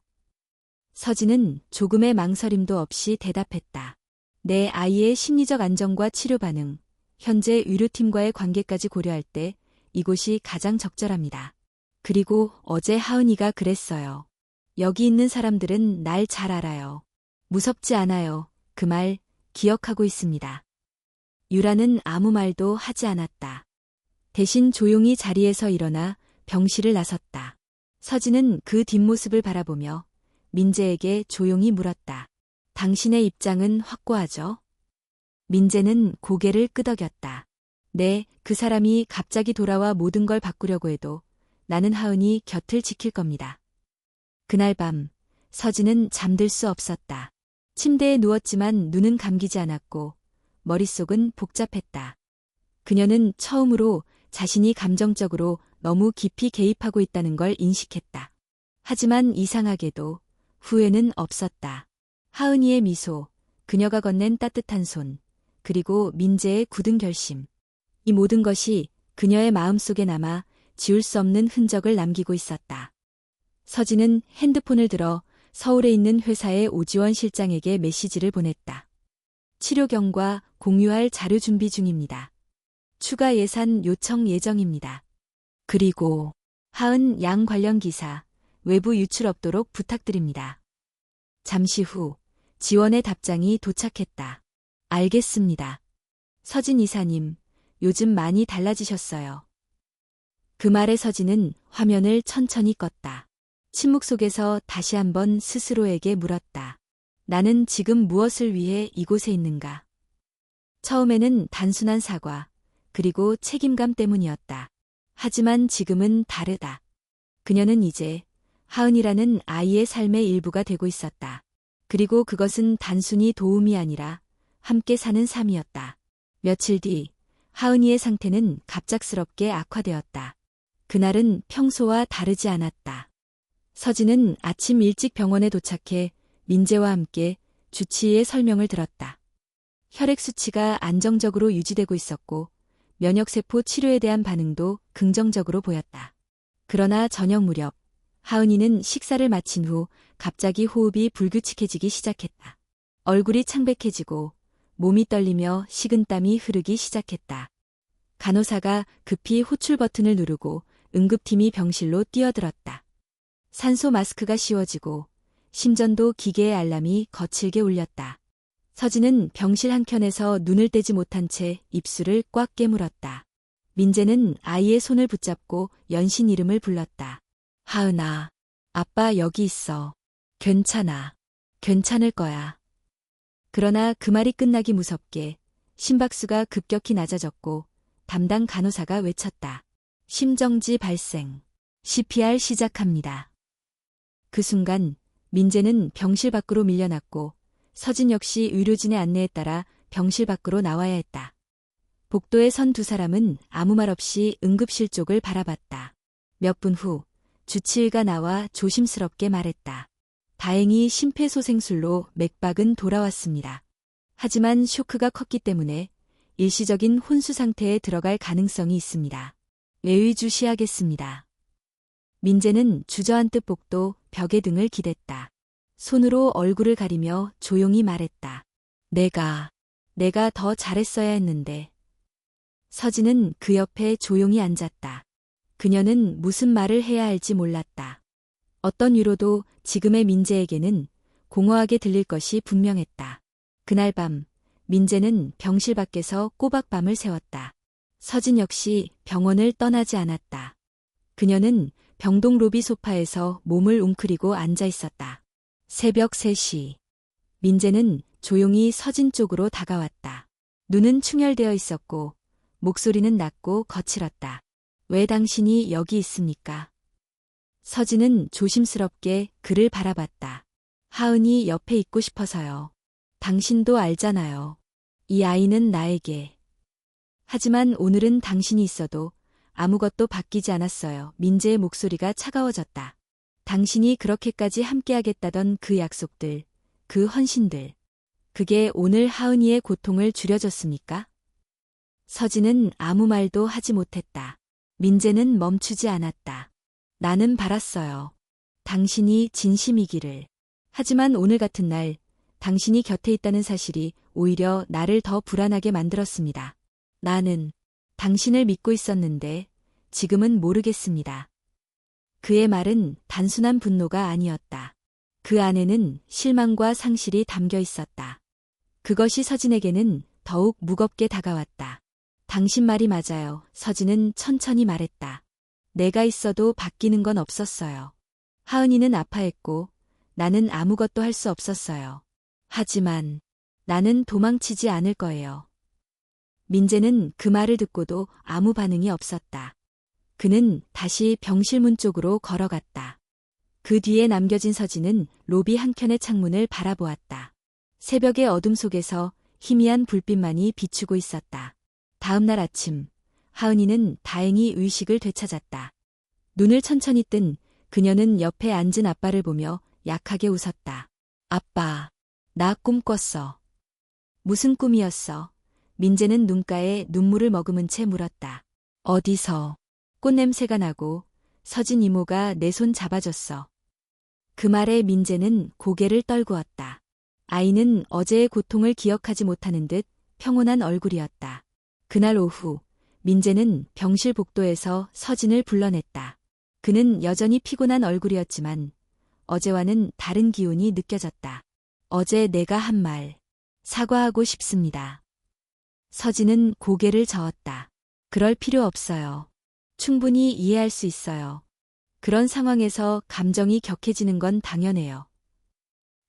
서진은 조금의 망설임도 없이 대답했다. 내 아이의 심리적 안정과 치료 반응, 현재 의료팀과의 관계까지 고려할 때 이곳이 가장 적절합니다. 그리고 어제 하은이가 그랬어요. 여기 있는 사람들은 날 잘 알아요. 무섭지 않아요. 그 말 기억하고 있습니다. 유라는 아무 말도 하지 않았다. 대신 조용히 자리에서 일어나 병실을 나섰다. 서진은 그 뒷모습을 바라보며 민재에게 조용히 물었다. 당신의 입장은 확고하죠? 민재는 고개를 끄덕였다. 네, 그 사람이 갑자기 돌아와 모든 걸 바꾸려고 해도 나는 하은이 곁을 지킬 겁니다. 그날 밤 서진은 잠들 수 없었다. 침대에 누웠지만 눈은 감기지 않았고 머릿속은 복잡했다. 그녀는 처음으로 자신이 감정적으로 너무 깊이 개입하고 있다는 걸 인식했다. 하지만 이상하게도 후회는 없었다. 하은이의 미소, 그녀가 건넨 따뜻한 손, 그리고 민재의 굳은 결심. 이 모든 것이 그녀의 마음속에 남아 지울 수 없는 흔적을 남기고 있었다. 서진은 핸드폰을 들어 서울에 있는 회사의 오지원 실장에게 메시지를 보냈다. 치료 경과 공유할 자료 준비 중입니다. 추가 예산 요청 예정입니다. 그리고 하은 양 관련 기사 외부 유출 없도록 부탁드립니다. 잠시 후 지원의 답장이 도착했다. 알겠습니다. 서진 이사님, 요즘 많이 달라지셨어요. 그 말에 서진은 화면을 천천히 껐다. 침묵 속에서 다시 한번 스스로에게 물었다. 나는 지금 무엇을 위해 이곳에 있는가? 처음에는 단순한 사과, 그리고 책임감 때문이었다. 하지만 지금은 다르다. 그녀는 이제 하은이라는 아이의 삶의 일부가 되고 있었다. 그리고 그것은 단순히 도움이 아니라 함께 사는 삶이었다. 며칠 뒤 하은이의 상태는 갑작스럽게 악화되었다. 그날은 평소와 다르지 않았다. 서진은 아침 일찍 병원에 도착해 민재와 함께 주치의의 설명을 들었다. 혈액 수치가 안정적으로 유지되고 있었고 면역세포 치료에 대한 반응도 긍정적으로 보였다. 그러나 저녁 무렵 하은이는 식사를 마친 후 갑자기 호흡이 불규칙해지기 시작했다. 얼굴이 창백해지고 몸이 떨리며 식은땀이 흐르기 시작했다. 간호사가 급히 호출 버튼을 누르고 응급팀이 병실로 뛰어들었다. 산소 마스크가 씌워지고 심전도 기계의 알람이 거칠게 울렸다. 서진은 병실 한켠에서 눈을 떼지 못한 채 입술을 꽉 깨물었다. 민재는 아이의 손을 붙잡고 연신 이름을 불렀다. 하은아, 아빠 여기 있어. 괜찮아. 괜찮을 거야. 그러나 그 말이 끝나기 무섭게 심박수가 급격히 낮아졌고 담당 간호사가 외쳤다. 심정지 발생. CPR 시작합니다. 그 순간 민재는 병실 밖으로 밀려났고 서진 역시 의료진의 안내에 따라 병실 밖으로 나와야 했다. 복도에 선 두 사람은 아무 말 없이 응급실 쪽을 바라봤다. 몇 분 후 주치의가 나와 조심스럽게 말했다. 다행히 심폐소생술로 맥박은 돌아왔습니다. 하지만 쇼크가 컸기 때문에 일시적인 혼수 상태에 들어갈 가능성이 있습니다. 예의주시하겠습니다. 민재는 주저앉듯 복도 벽에 등을 기댔다. 손으로 얼굴을 가리며 조용히 말했다. 내가 더 잘했어야 했는데. 서진은 그 옆에 조용히 앉았다. 그녀는 무슨 말을 해야 할지 몰랐다. 어떤 위로도 지금의 민재에게는 공허하게 들릴 것이 분명했다. 그날 밤 민재는 병실 밖에서 꼬박 밤을 새웠다. 서진 역시 병원을 떠나지 않았다. 그녀는 병동 로비 소파에서 몸을 웅크리고 앉아 있었다. 새벽 3시. 민재는 조용히 서진 쪽으로 다가왔다. 눈은 충혈되어 있었고 목소리는 낮고 거칠었다. 왜 당신이 여기 있습니까? 서진은 조심스럽게 그를 바라봤다. 하은이 옆에 있고 싶어서요. 당신도 알잖아요. 이 아이는 나에게. 하지만 오늘은 당신이 있어도 아무것도 바뀌지 않았어요. 민재의 목소리가 차가워졌다. 당신이 그렇게까지 함께하겠다던 그 약속들, 그 헌신들. 그게 오늘 하은이의 고통을 줄여줬습니까? 서진은 아무 말도 하지 못했다. 민재는 멈추지 않았다. 나는 바랐어요. 당신이 진심이기를. 하지만 오늘 같은 날, 당신이 곁에 있다는 사실이 오히려 나를 더 불안하게 만들었습니다. 나는 당신을 믿고 있었는데 지금은 모르겠습니다. 그의 말은 단순한 분노가 아니었다. 그 안에는 실망과 상실이 담겨 있었다. 그것이 서진에게는 더욱 무겁게 다가왔다. 당신 말이 맞아요. 서진은 천천히 말했다. 내가 있어도 바뀌는 건 없었어요. 하은이는 아파했고 나는 아무것도 할 수 없었어요. 하지만 나는 도망치지 않을 거예요. 민재는 그 말을 듣고도 아무 반응이 없었다. 그는 다시 병실 문 쪽으로 걸어갔다. 그 뒤에 남겨진 서진은 로비 한켠의 창문을 바라보았다. 새벽의 어둠 속에서 희미한 불빛만이 비추고 있었다. 다음 날 아침, 하은이는 다행히 의식을 되찾았다. 눈을 천천히 뜬 그녀는 옆에 앉은 아빠를 보며 약하게 웃었다. 아빠, 나 꿈 꿨어. 무슨 꿈이었어? 민재는 눈가에 눈물을 머금은 채 물었다. 어디서? 꽃냄새가 나고 서진 이모가 내 손 잡아줬어. 그 말에 민재는 고개를 떨구었다. 아이는 어제의 고통을 기억하지 못하는 듯 평온한 얼굴이었다. 그날 오후 민재는 병실 복도에서 서진을 불러냈다. 그는 여전히 피곤한 얼굴이었지만 어제와는 다른 기운이 느껴졌다. 어제 내가 한 말 사과하고 싶습니다. 서진은 고개를 저었다. 그럴 필요 없어요. 충분히 이해할 수 있어요. 그런 상황에서 감정이 격해지는 건 당연해요.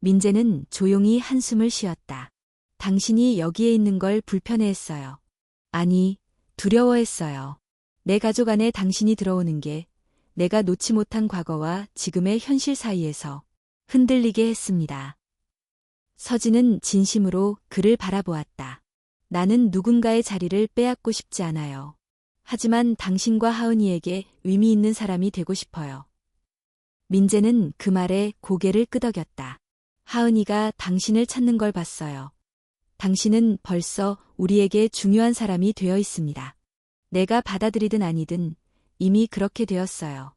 민재는 조용히 한숨을 쉬었다. 당신이 여기에 있는 걸 불편해했어요. 아니, 두려워했어요. 내 가족 안에 당신이 들어오는 게 내가 놓지 못한 과거와 지금의 현실 사이에서 흔들리게 했습니다. 서진은 진심으로 그를 바라보았다. 나는 누군가의 자리를 빼앗고 싶지 않아요. 하지만 당신과 하은이에게 의미 있는 사람이 되고 싶어요. 민재는 그 말에 고개를 끄덕였다. 하은이가 당신을 찾는 걸 봤어요. 당신은 벌써 우리에게 중요한 사람이 되어 있습니다. 내가 받아들이든 아니든 이미 그렇게 되었어요.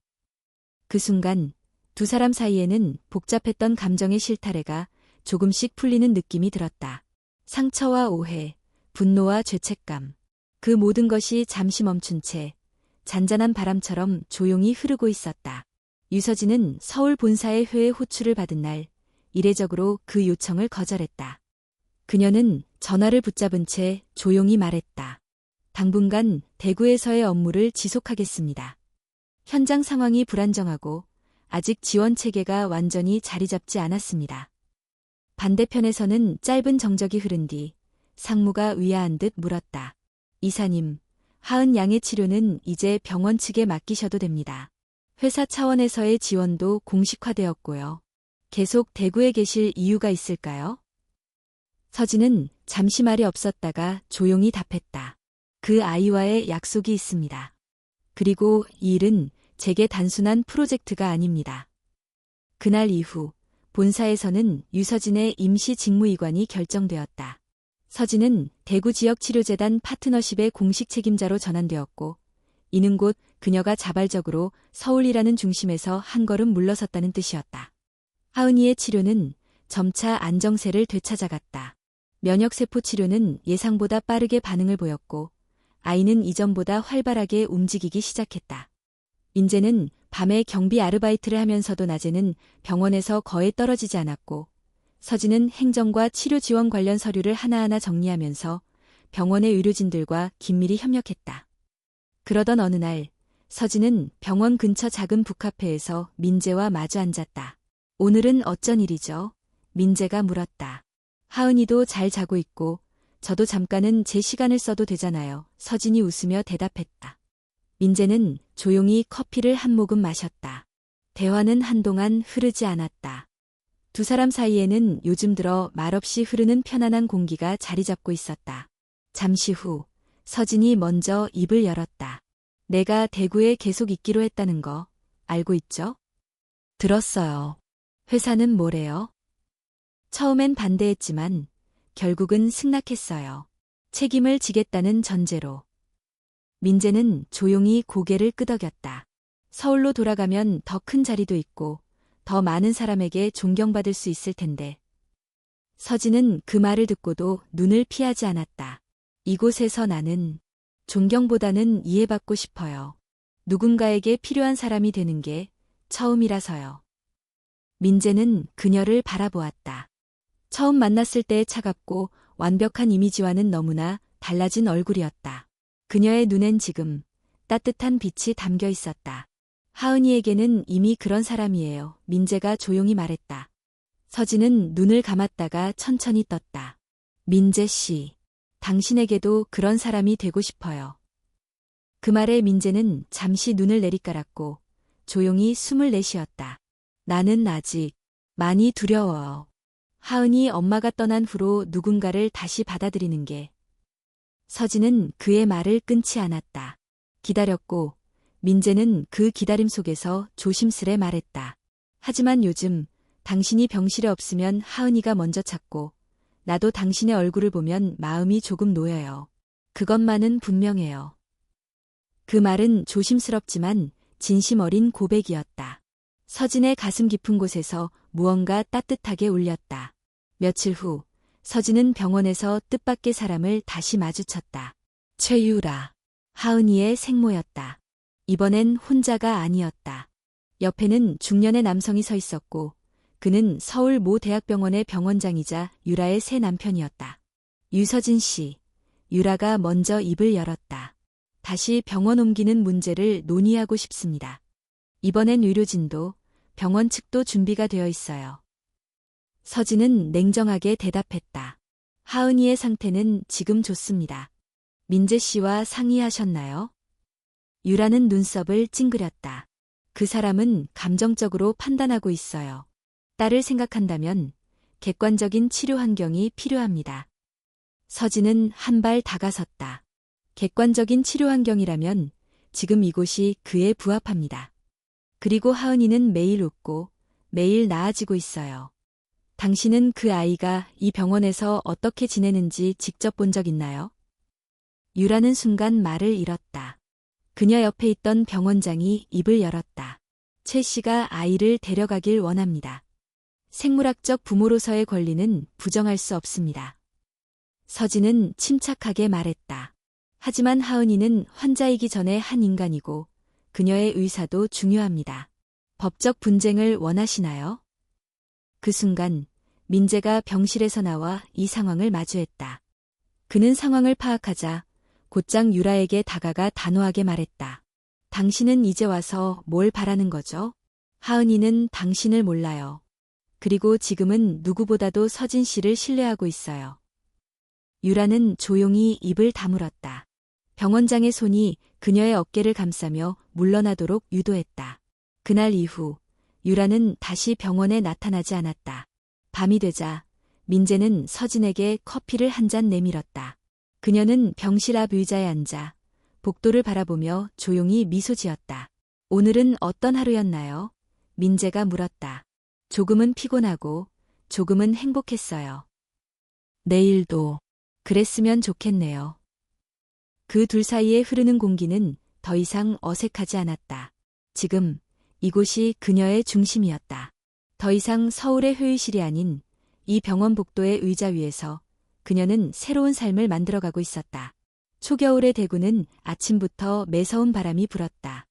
그 순간 두 사람 사이에는 복잡했던 감정의 실타래가 조금씩 풀리는 느낌이 들었다. 상처와 오해, 분노와 죄책감, 그 모든 것이 잠시 멈춘 채 잔잔한 바람처럼 조용히 흐르고 있었다. 유서진은 서울 본사의 회의 호출을 받은 날 이례적으로 그 요청을 거절했다. 그녀는 전화를 붙잡은 채 조용히 말했다. 당분간 대구에서의 업무를 지속하겠습니다. 현장 상황이 불안정하고 아직 지원 체계가 완전히 자리 잡지 않았습니다. 반대편에서는 짧은 정적이 흐른 뒤 상무가 의아한 듯 물었다. 이사님, 하은 양의 치료는 이제 병원 측에 맡기셔도 됩니다. 회사 차원에서의 지원도 공식화되었고요. 계속 대구에 계실 이유가 있을까요? 서진은 잠시 말이 없었다가 조용히 답했다. 그 아이와의 약속이 있습니다. 그리고 이 일은 제게 단순한 프로젝트가 아닙니다. 그날 이후 본사에서는 유서진의 임시 직무이관이 결정되었다. 서진은 대구지역치료재단 파트너십의 공식 책임자로 전환되었고 이는 곧 그녀가 자발적으로 서울이라는 중심에서 한 걸음 물러섰다는 뜻이었다. 하은이의 치료는 점차 안정세를 되찾아갔다. 면역세포 치료는 예상보다 빠르게 반응을 보였고 아이는 이전보다 활발하게 움직이기 시작했다. 민재는 밤에 경비 아르바이트를 하면서도 낮에는 병원에서 거의 떨어지지 않았고 서진은 행정과 치료 지원 관련 서류를 하나하나 정리하면서 병원의 의료진들과 긴밀히 협력했다. 그러던 어느 날 서진은 병원 근처 작은 북카페에서 민재와 마주 앉았다. 오늘은 어쩐 일이죠? 민재가 물었다. 하은이도 잘 자고 있고 저도 잠깐은 제 시간을 써도 되잖아요. 서진이 웃으며 대답했다. 민재는 조용히 커피를 한 모금 마셨다. 대화는 한동안 흐르지 않았다. 두 사람 사이에는 요즘 들어 말없이 흐르는 편안한 공기가 자리 잡고 있었다. 잠시 후 서진이 먼저 입을 열었다. 내가 대구에 계속 있기로 했다는 거 알고 있죠? 들었어요. 회사는 뭐래요? 처음엔 반대했지만 결국은 승낙했어요. 책임을 지겠다는 전제로. 민재는 조용히 고개를 끄덕였다. 서울로 돌아가면 더 큰 자리도 있고 더 많은 사람에게 존경받을 수 있을 텐데. 서진은 그 말을 듣고도 눈을 피하지 않았다. 이곳에서 나는 존경보다는 이해받고 싶어요. 누군가에게 필요한 사람이 되는 게 처음이라서요. 민재는 그녀를 바라보았다. 처음 만났을 때의 차갑고 완벽한 이미지와는 너무나 달라진 얼굴이었다. 그녀의 눈엔 지금 따뜻한 빛이 담겨 있었다. 하은이에게는 이미 그런 사람이에요. 민재가 조용히 말했다. 서진은 눈을 감았다가 천천히 떴다. 민재 씨, 당신에게도 그런 사람이 되고 싶어요. 그 말에 민재는 잠시 눈을 내리깔았고 조용히 숨을 내쉬었다. 나는 아직 많이 두려워요. 하은이 엄마가 떠난 후로 누군가를 다시 받아들이는 게. 서진은 그의 말을 끊지 않았다. 기다렸고 민재는 그 기다림 속에서 조심스레 말했다. 하지만 요즘 당신이 병실에 없으면 하은이가 먼저 찾고 나도 당신의 얼굴을 보면 마음이 조금 놓여요. 그것만은 분명해요. 그 말은 조심스럽지만 진심 어린 고백이었다. 서진의 가슴 깊은 곳에서 무언가 따뜻하게 울렸다. 며칠 후 서진은 병원에서 뜻밖의 사람을 다시 마주쳤다. 최유라. 하은이의 생모였다. 이번엔 혼자가 아니었다. 옆에는 중년의 남성이 서 있었고 그는 서울 모 대학병원의 병원장이자 유라의 새 남편이었다. 유서진 씨. 유라가 먼저 입을 열었다. 다시 병원 옮기는 문제를 논의하고 싶습니다. 이번엔 의료진도 병원 측도 준비가 되어 있어요. 서진은 냉정하게 대답했다. 하은이의 상태는 지금 좋습니다. 민재 씨와 상의하셨나요? 유라는 눈썹을 찡그렸다. 그 사람은 감정적으로 판단하고 있어요. 딸을 생각한다면 객관적인 치료 환경이 필요합니다. 서진은 한 발 다가섰다. 객관적인 치료 환경이라면 지금 이곳이 그에 부합합니다. 그리고 하은이는 매일 웃고 매일 나아지고 있어요. 당신은 그 아이가 이 병원에서 어떻게 지내는지 직접 본 적 있나요? 유라는 순간 말을 잃었다. 그녀 옆에 있던 병원장이 입을 열었다. 최 씨가 아이를 데려가길 원합니다. 생물학적 부모로서의 권리는 부정할 수 없습니다. 서진은 침착하게 말했다. 하지만 하은이는 환자이기 전에 한 인간이고 그녀의 의사도 중요합니다. 법적 분쟁을 원하시나요? 그 순간 민재가 병실에서 나와 이 상황을 마주했다. 그는 상황을 파악하자 곧장 유라에게 다가가 단호하게 말했다. 당신은 이제 와서 뭘 바라는 거죠? 하은이는 당신을 몰라요. 그리고 지금은 누구보다도 서진 씨를 신뢰하고 있어요. 유라는 조용히 입을 다물었다. 병원장의 손이 그녀의 어깨를 감싸며 물러나도록 유도했다. 그날 이후 유라는 다시 병원에 나타나지 않았다. 밤이 되자 민재는 서진에게 커피를 한 잔 내밀었다. 그녀는 병실 앞 의자에 앉아 복도를 바라보며 조용히 미소 지었다. 오늘은 어떤 하루였나요? 민재가 물었다. 조금은 피곤하고 조금은 행복했어요. 내일도 그랬으면 좋겠네요. 그 둘 사이에 흐르는 공기는 더 이상 어색하지 않았다. 지금 이곳이 그녀의 중심이었다. 더 이상 서울의 회의실이 아닌 이 병원 복도의 의자 위에서 그녀는 새로운 삶을 만들어가고 있었다. 초겨울의 대구는 아침부터 매서운 바람이 불었다.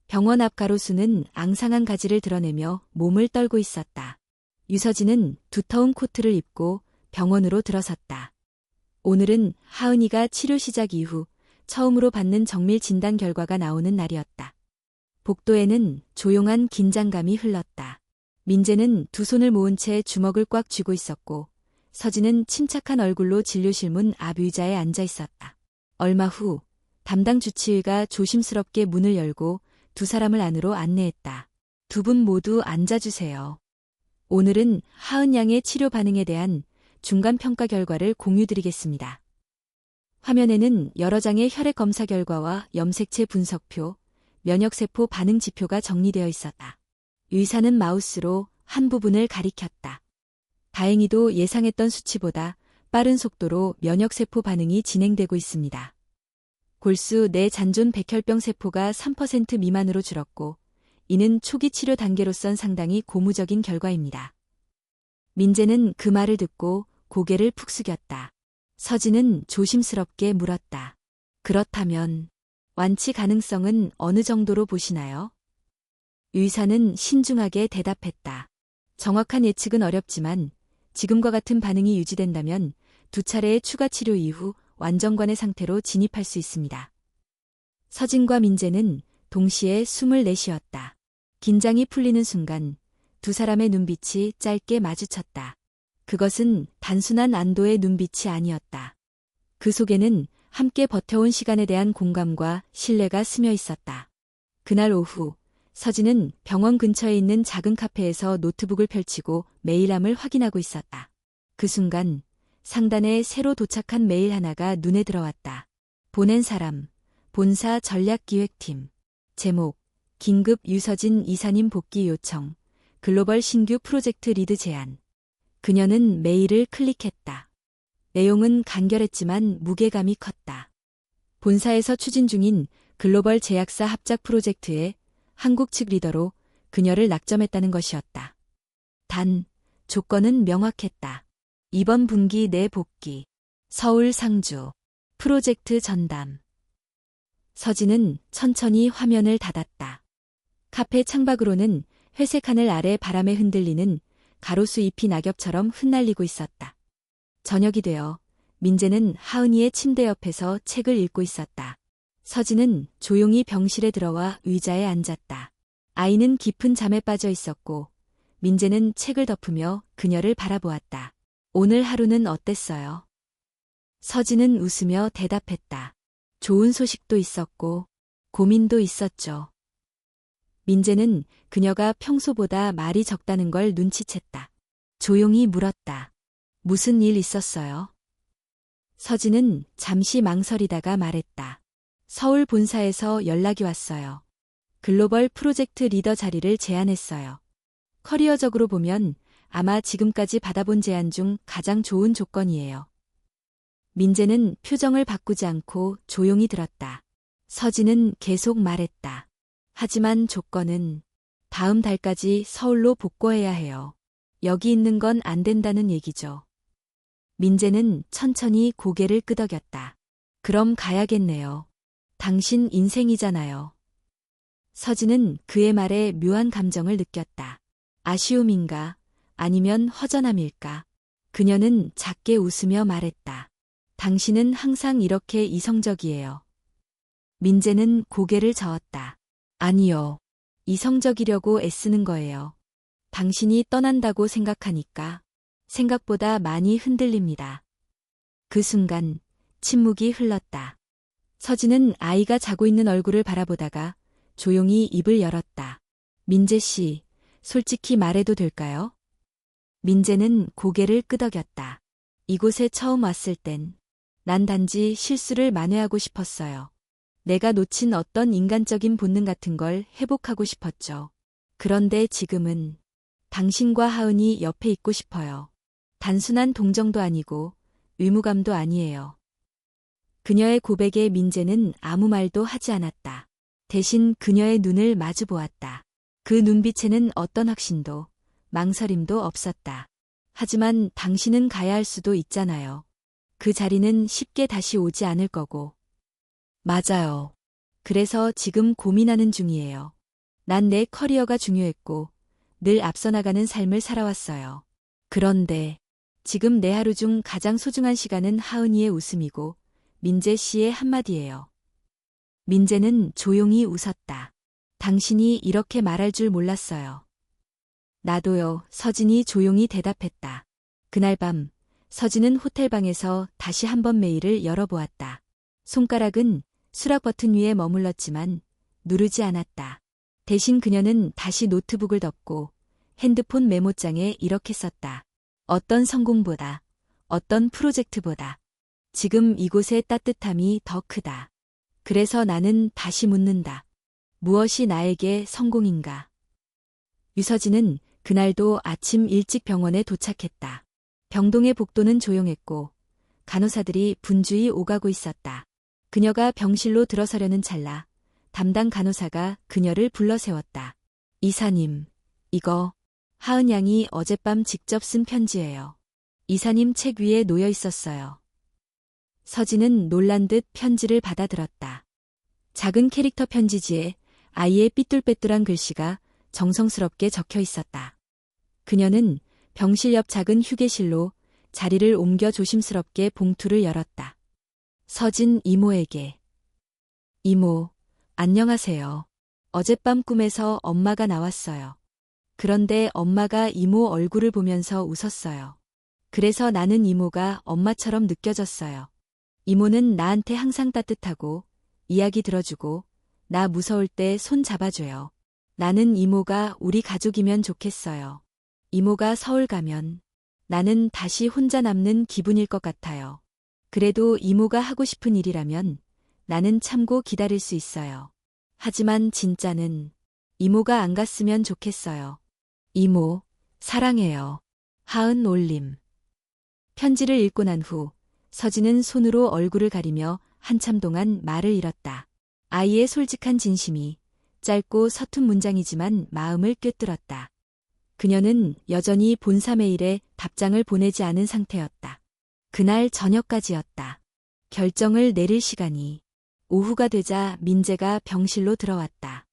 병원 앞 가로수는 앙상한 가지를 드러내며 몸을 떨고 있었다. 유서진은 두터운 코트를 입고 병원으로 들어섰다. 오늘은 하은이가 치료 시작 이후 처음으로 받는 정밀 진단 결과가 나오는 날이었다. 복도에는 조용한 긴장감이 흘렀다. 민재는 두 손을 모은 채 주먹을 꽉 쥐고 있었고 서진은 침착한 얼굴로 진료실 문 앞 의자에 앉아 있었다. 얼마 후 담당 주치의가 조심스럽게 문을 열고 두 사람을 안으로 안내했다. 두 분 모두 앉아주세요. 오늘은 하은 양의 치료 반응에 대한 중간 평가 결과를 공유드리겠습니다. 화면에는 여러 장의 혈액 검사 결과와 염색체 분석표, 면역세포 반응 지표가 정리되어 있었다. 의사는 마우스로 한 부분을 가리켰다. 다행히도 예상했던 수치보다 빠른 속도로 면역세포 반응이 진행되고 있습니다. 골수 내 잔존 백혈병 세포가 3% 미만으로 줄었고 이는 초기 치료 단계로선 상당히 고무적인 결과입니다. 민재는 그 말을 듣고 고개를 푹 숙였다. 서진은 조심스럽게 물었다. 그렇다면 완치 가능성은 어느 정도로 보시나요? 의사는 신중하게 대답했다. 정확한 예측은 어렵지만 지금과 같은 반응이 유지된다면 두 차례의 추가 치료 이후 완전관의 상태로 진입할 수 있습니다. 서진과 민재는 동시에 숨을 내쉬었다. 긴장이 풀리는 순간 두 사람의 눈빛이 짧게 마주쳤다. 그것은 단순한 안도의 눈빛이 아니었다. 그 속에는 함께 버텨온 시간에 대한 공감과 신뢰가 스며 있었다. 그날 오후 서진은 병원 근처에 있는 작은 카페에서 노트북을 펼치고 메일함을 확인하고 있었다. 그 순간 상단에 새로 도착한 메일 하나가 눈에 들어왔다. 보낸 사람, 본사 전략기획팀. 제목, 긴급 유서진 이사님 복귀 요청. 글로벌 신규 프로젝트 리드 제안. 그녀는 메일을 클릭했다. 내용은 간결했지만 무게감이 컸다. 본사에서 추진 중인 글로벌 제약사 합작 프로젝트에 한국 측 리더로 그녀를 낙점했다는 것이었다. 단, 조건은 명확했다. 이번 분기 내 복귀, 서울 상주, 프로젝트 전담. 서진은 천천히 화면을 닫았다. 카페 창밖으로는 회색 하늘 아래 바람에 흔들리는 가로수 잎이 낙엽처럼 흩날리고 있었다. 저녁이 되어 민재는 하은이의 침대 옆에서 책을 읽고 있었다. 서진은 조용히 병실에 들어와 의자에 앉았다. 아이는 깊은 잠에 빠져 있었고 민재는 책을 덮으며 그녀를 바라보았다. 오늘 하루는 어땠어요? 서진은 웃으며 대답했다. 좋은 소식도 있었고 고민도 있었죠. 민재는 그녀가 평소보다 말이 적다는 걸 눈치챘다. 조용히 물었다. 무슨 일 있었어요? 서진은 잠시 망설이다가 말했다. 서울 본사에서 연락이 왔어요. 글로벌 프로젝트 리더 자리를 제안했어요. 커리어적으로 보면 아마 지금까지 받아본 제안 중 가장 좋은 조건이에요. 민재는 표정을 바꾸지 않고 조용히 들었다. 서진은 계속 말했다. 하지만 조건은 다음 달까지 서울로 복구해야 해요. 여기 있는 건 안 된다는 얘기죠. 민재는 천천히 고개를 끄덕였다. 그럼 가야겠네요. 당신 인생이잖아요. 서진은 그의 말에 묘한 감정을 느꼈다. 아쉬움인가? 아니면 허전함일까? 그녀는 작게 웃으며 말했다. 당신은 항상 이렇게 이성적이에요. 민재는 고개를 저었다. 아니요. 이성적이려고 애쓰는 거예요. 당신이 떠난다고 생각하니까 생각보다 많이 흔들립니다. 그 순간 침묵이 흘렀다. 서진은 아이가 자고 있는 얼굴을 바라보다가 조용히 입을 열었다. 민재 씨, 솔직히 말해도 될까요? 민재는 고개를 끄덕였다. 이곳에 처음 왔을 땐 난 단지 실수를 만회하고 싶었어요. 내가 놓친 어떤 인간적인 본능 같은 걸 회복하고 싶었죠. 그런데 지금은 당신과 하은이 옆에 있고 싶어요. 단순한 동정도 아니고 의무감도 아니에요. 그녀의 고백에 민재는 아무 말도 하지 않았다. 대신 그녀의 눈을 마주 보았다. 그 눈빛에는 어떤 확신도 망설임도 없었다. 하지만 당신은 가야 할 수도 있잖아요. 그 자리는 쉽게 다시 오지 않을 거고. 맞아요. 그래서 지금 고민하는 중이에요. 난 내 커리어가 중요했고 늘 앞서 나가는 삶을 살아왔어요. 그런데 지금 내 하루 중 가장 소중한 시간은 하은이의 웃음이고 민재 씨의 한마디예요. 민재는 조용히 웃었다. 당신이 이렇게 말할 줄 몰랐어요. 나도요. 서진이 조용히 대답했다. 그날 밤 서진은 호텔방에서 다시 한번 메일을 열어보았다. 손가락은 수락 버튼 위에 머물렀지만 누르지 않았다. 대신 그녀는 다시 노트북을 덮고 핸드폰 메모장에 이렇게 썼다. 어떤 성공보다, 어떤 프로젝트보다 지금 이곳의 따뜻함이 더 크다. 그래서 나는 다시 묻는다. 무엇이 나에게 성공인가? 유서진은 그날도 아침 일찍 병원에 도착했다. 병동의 복도는 조용했고 간호사들이 분주히 오가고 있었다. 그녀가 병실로 들어서려는 찰나 담당 간호사가 그녀를 불러 세웠다. 이사님, 이거 하은 양이 어젯밤 직접 쓴 편지예요. 이사님 책 위에 놓여 있었어요. 서진은 놀란 듯 편지를 받아들었다. 작은 캐릭터 편지지에 아이의 삐뚤빼뚤한 글씨가 정성스럽게 적혀 있었다. 그녀는 병실 옆 작은 휴게실로 자리를 옮겨 조심스럽게 봉투를 열었다. 서진 이모에게. 이모, 안녕하세요. 어젯밤 꿈에서 엄마가 나왔어요. 그런데 엄마가 이모 얼굴을 보면서 웃었어요. 그래서 나는 이모가 엄마처럼 느껴졌어요. 이모는 나한테 항상 따뜻하고 이야기 들어주고 나 무서울 때 손 잡아줘요. 나는 이모가 우리 가족이면 좋겠어요. 이모가 서울 가면 나는 다시 혼자 남는 기분일 것 같아요. 그래도 이모가 하고 싶은 일이라면 나는 참고 기다릴 수 있어요. 하지만 진짜는 이모가 안 갔으면 좋겠어요. 이모, 사랑해요. 하은 올림. 편지를 읽고 난 후 서진은 손으로 얼굴을 가리며 한참 동안 말을 잃었다. 아이의 솔직한 진심이 짧고 서툰 문장이지만 마음을 꿰뚫었다. 그녀는 여전히 본사 메일에 답장을 보내지 않은 상태였다. 그날 저녁까지였다. 결정을 내릴 시간이. 오후가 되자 민재가 병실로 들어왔다.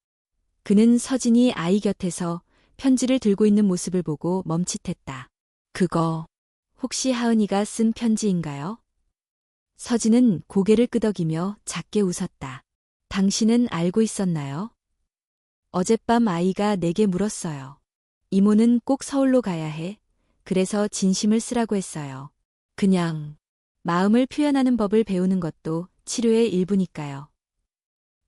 그는 서진이 아이 곁에서 편지를 들고 있는 모습을 보고 멈칫했다. 그거 혹시 하은이가 쓴 편지인가요? 서진은 고개를 끄덕이며 작게 웃었다. 당신은 알고 있었나요? 어젯밤 아이가 내게 물었어요. 이모는 꼭 서울로 가야 해. 그래서 진심을 쓰라고 했어요. 그냥 마음을 표현하는 법을 배우는 것도 치료의 일부니까요.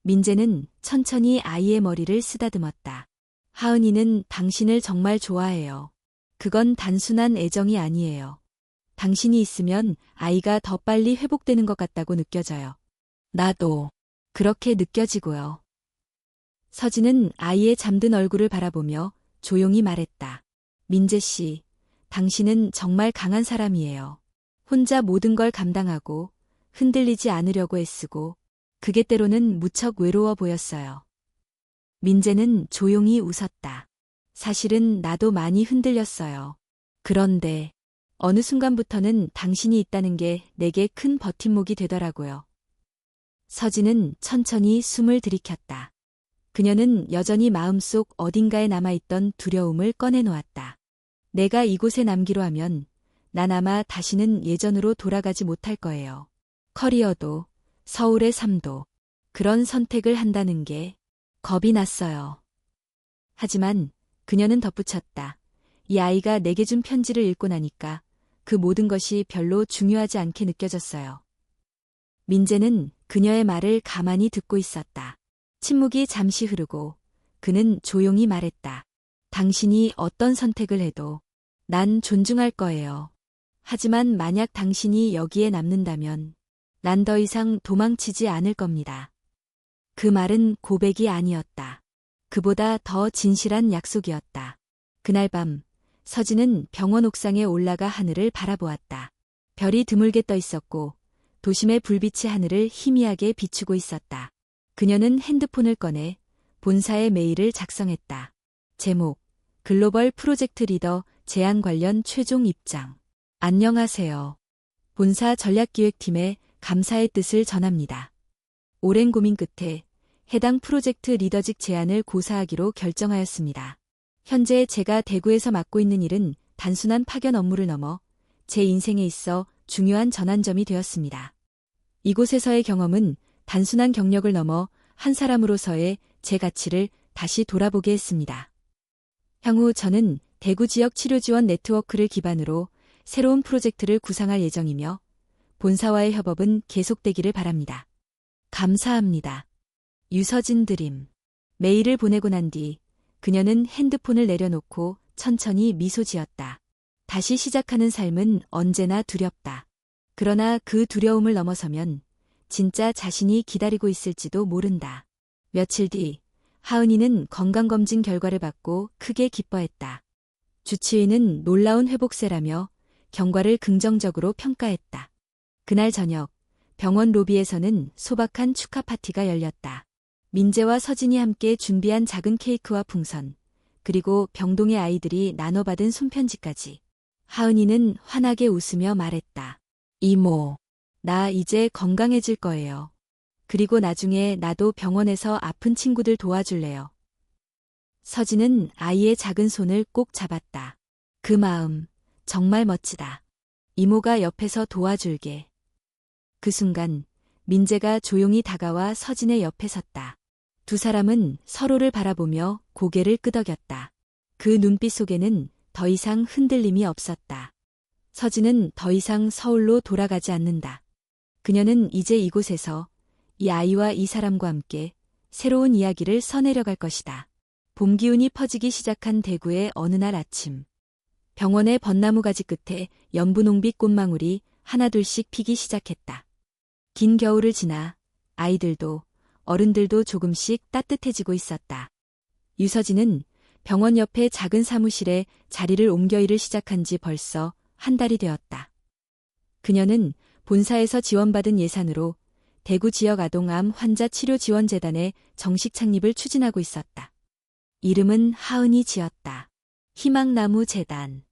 민재는 천천히 아이의 머리를 쓰다듬었다. 하은이는 당신을 정말 좋아해요. 그건 단순한 애정이 아니에요. 당신이 있으면 아이가 더 빨리 회복되는 것 같다고 느껴져요. 나도 그렇게 느껴지고요. 서진은 아이의 잠든 얼굴을 바라보며 조용히 말했다. 민재 씨, 당신은 정말 강한 사람이에요. 혼자 모든 걸 감당하고 흔들리지 않으려고 애쓰고 그게 때로는 무척 외로워 보였어요. 민재는 조용히 웃었다. 사실은 나도 많이 흔들렸어요. 그런데 어느 순간부터는 당신이 있다는 게 내게 큰 버팀목이 되더라고요. 서진은 천천히 숨을 들이켰다. 그녀는 여전히 마음속 어딘가에 남아있던 두려움을 꺼내놓았다. 내가 이곳에 남기로 하면 난 아마 다시는 예전으로 돌아가지 못할 거예요. 커리어도, 서울의 삶도, 그런 선택을 한다는 게 겁이 났어요. 하지만 그녀는 덧붙였다. 이 아이가 내게 준 편지를 읽고 나니까 그 모든 것이 별로 중요하지 않게 느껴졌어요. 민재는 그녀의 말을 가만히 듣고 있었다. 침묵이 잠시 흐르고 그는 조용히 말했다. 당신이 어떤 선택을 해도 난 존중할 거예요. 하지만 만약 당신이 여기에 남는다면 난 더 이상 도망치지 않을 겁니다. 그 말은 고백이 아니었다. 그보다 더 진실한 약속이었다. 그날 밤 서진은 병원 옥상에 올라가 하늘을 바라보았다. 별이 드물게 떠 있었고 도심의 불빛이 하늘을 희미하게 비추고 있었다. 그녀는 핸드폰을 꺼내 본사의 메일을 작성했다. 제목, 글로벌 프로젝트 리더 제안 관련 최종 입장. 안녕하세요. 본사 전략기획팀에 감사의 뜻을 전합니다. 오랜 고민 끝에 해당 프로젝트 리더직 제안을 고사하기로 결정하였습니다. 현재 제가 대구에서 맡고 있는 일은 단순한 파견 업무를 넘어 제 인생에 있어 중요한 전환점이 되었습니다. 이곳에서의 경험은 단순한 경력을 넘어 한 사람으로서의 제 가치를 다시 돌아보게 했습니다. 향후 저는 대구 지역 치료 지원 네트워크를 기반으로 새로운 프로젝트를 구상할 예정이며 본사와의 협업은 계속되기를 바랍니다. 감사합니다. 유서진 드림. 메일을 보내고 난 뒤 그녀는 핸드폰을 내려놓고 천천히 미소 지었다. 다시 시작하는 삶은 언제나 두렵다. 그러나 그 두려움을 넘어서면 진짜 자신이 기다리고 있을지도 모른다. 며칠 뒤 하은이는 건강검진 결과를 받고 크게 기뻐했다. 주치의는 놀라운 회복세라며 경과를 긍정적으로 평가했다. 그날 저녁 병원 로비에서는 소박한 축하 파티가 열렸다. 민재와 서진이 함께 준비한 작은 케이크와 풍선, 그리고 병동의 아이들이 나눠받은 손편지까지. 하은이는 환하게 웃으며 말했다. 이모, 나 이제 건강해질 거예요. 그리고 나중에 나도 병원에서 아픈 친구들 도와줄래요. 서진은 아이의 작은 손을 꼭 잡았다. 그 마음, 정말 멋지다. 이모가 옆에서 도와줄게. 그 순간 민재가 조용히 다가와 서진의 옆에 섰다. 두 사람은 서로를 바라보며 고개를 끄덕였다. 그 눈빛 속에는 더 이상 흔들림이 없었다. 서진은 더 이상 서울로 돌아가지 않는다. 그녀는 이제 이곳에서 이 아이와 이 사람과 함께 새로운 이야기를 써내려갈 것이다. 봄 기운이 퍼지기 시작한 대구의 어느 날 아침. 병원의 벚나무 가지 끝에 연분홍빛 꽃망울이 하나둘씩 피기 시작했다. 긴 겨울을 지나 아이들도 어른들도 조금씩 따뜻해지고 있었다. 유서진은 병원 옆의 작은 사무실에 자리를 옮겨 일을 시작한 지 벌써 한 달이 되었다. 그녀는 본사에서 지원받은 예산으로 대구 지역 아동암 환자 치료 지원재단의 정식 창립을 추진하고 있었다. 이름은 하은이 지었다. 희망나무 재단.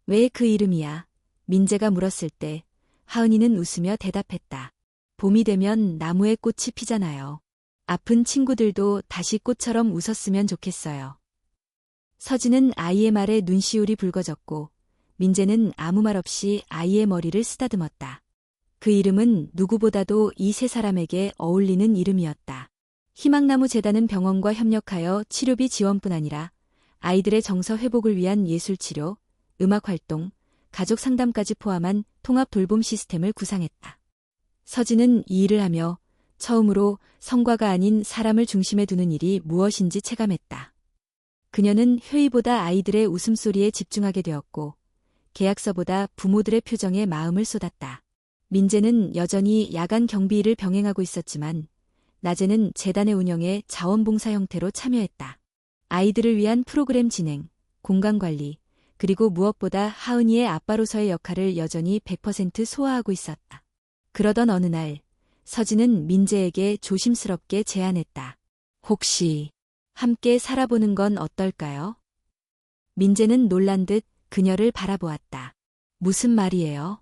왜 그 이름이야? 민재가 물었을 때 하은이는 웃으며 대답했다. 봄이 되면 나무에 꽃이 피잖아요. 아픈 친구들도 다시 꽃처럼 웃었으면 좋겠어요. 서진은 아이의 말에 눈시울이 붉어졌고 민재는 아무 말 없이 아이의 머리를 쓰다듬었다. 그 이름은 누구보다도 이 세 사람에게 어울리는 이름이었다. 희망나무 재단은 병원과 협력하여 치료비 지원뿐 아니라 아이들의 정서 회복을 위한 예술치료, 음악활동, 가족 상담까지 포함한 통합 돌봄 시스템을 구상했다. 서진은 이 일을 하며 처음으로 성과가 아닌 사람을 중심에 두는 일이 무엇인지 체감했다. 그녀는 회의보다 아이들의 웃음소리에 집중하게 되었고 계약서보다 부모들의 표정에 마음을 쏟았다. 민재는 여전히 야간 경비 일을 병행하고 있었지만 낮에는 재단의 운영에 자원봉사 형태로 참여했다. 아이들을 위한 프로그램 진행, 공간관리, 그리고 무엇보다 하은이의 아빠로서의 역할을 여전히 100% 소화하고 있었다. 그러던 어느 날 서진은 민재에게 조심스럽게 제안했다. 혹시 함께 살아보는 건 어떨까요? 민재는 놀란 듯 그녀를 바라보았다. 무슨 말이에요?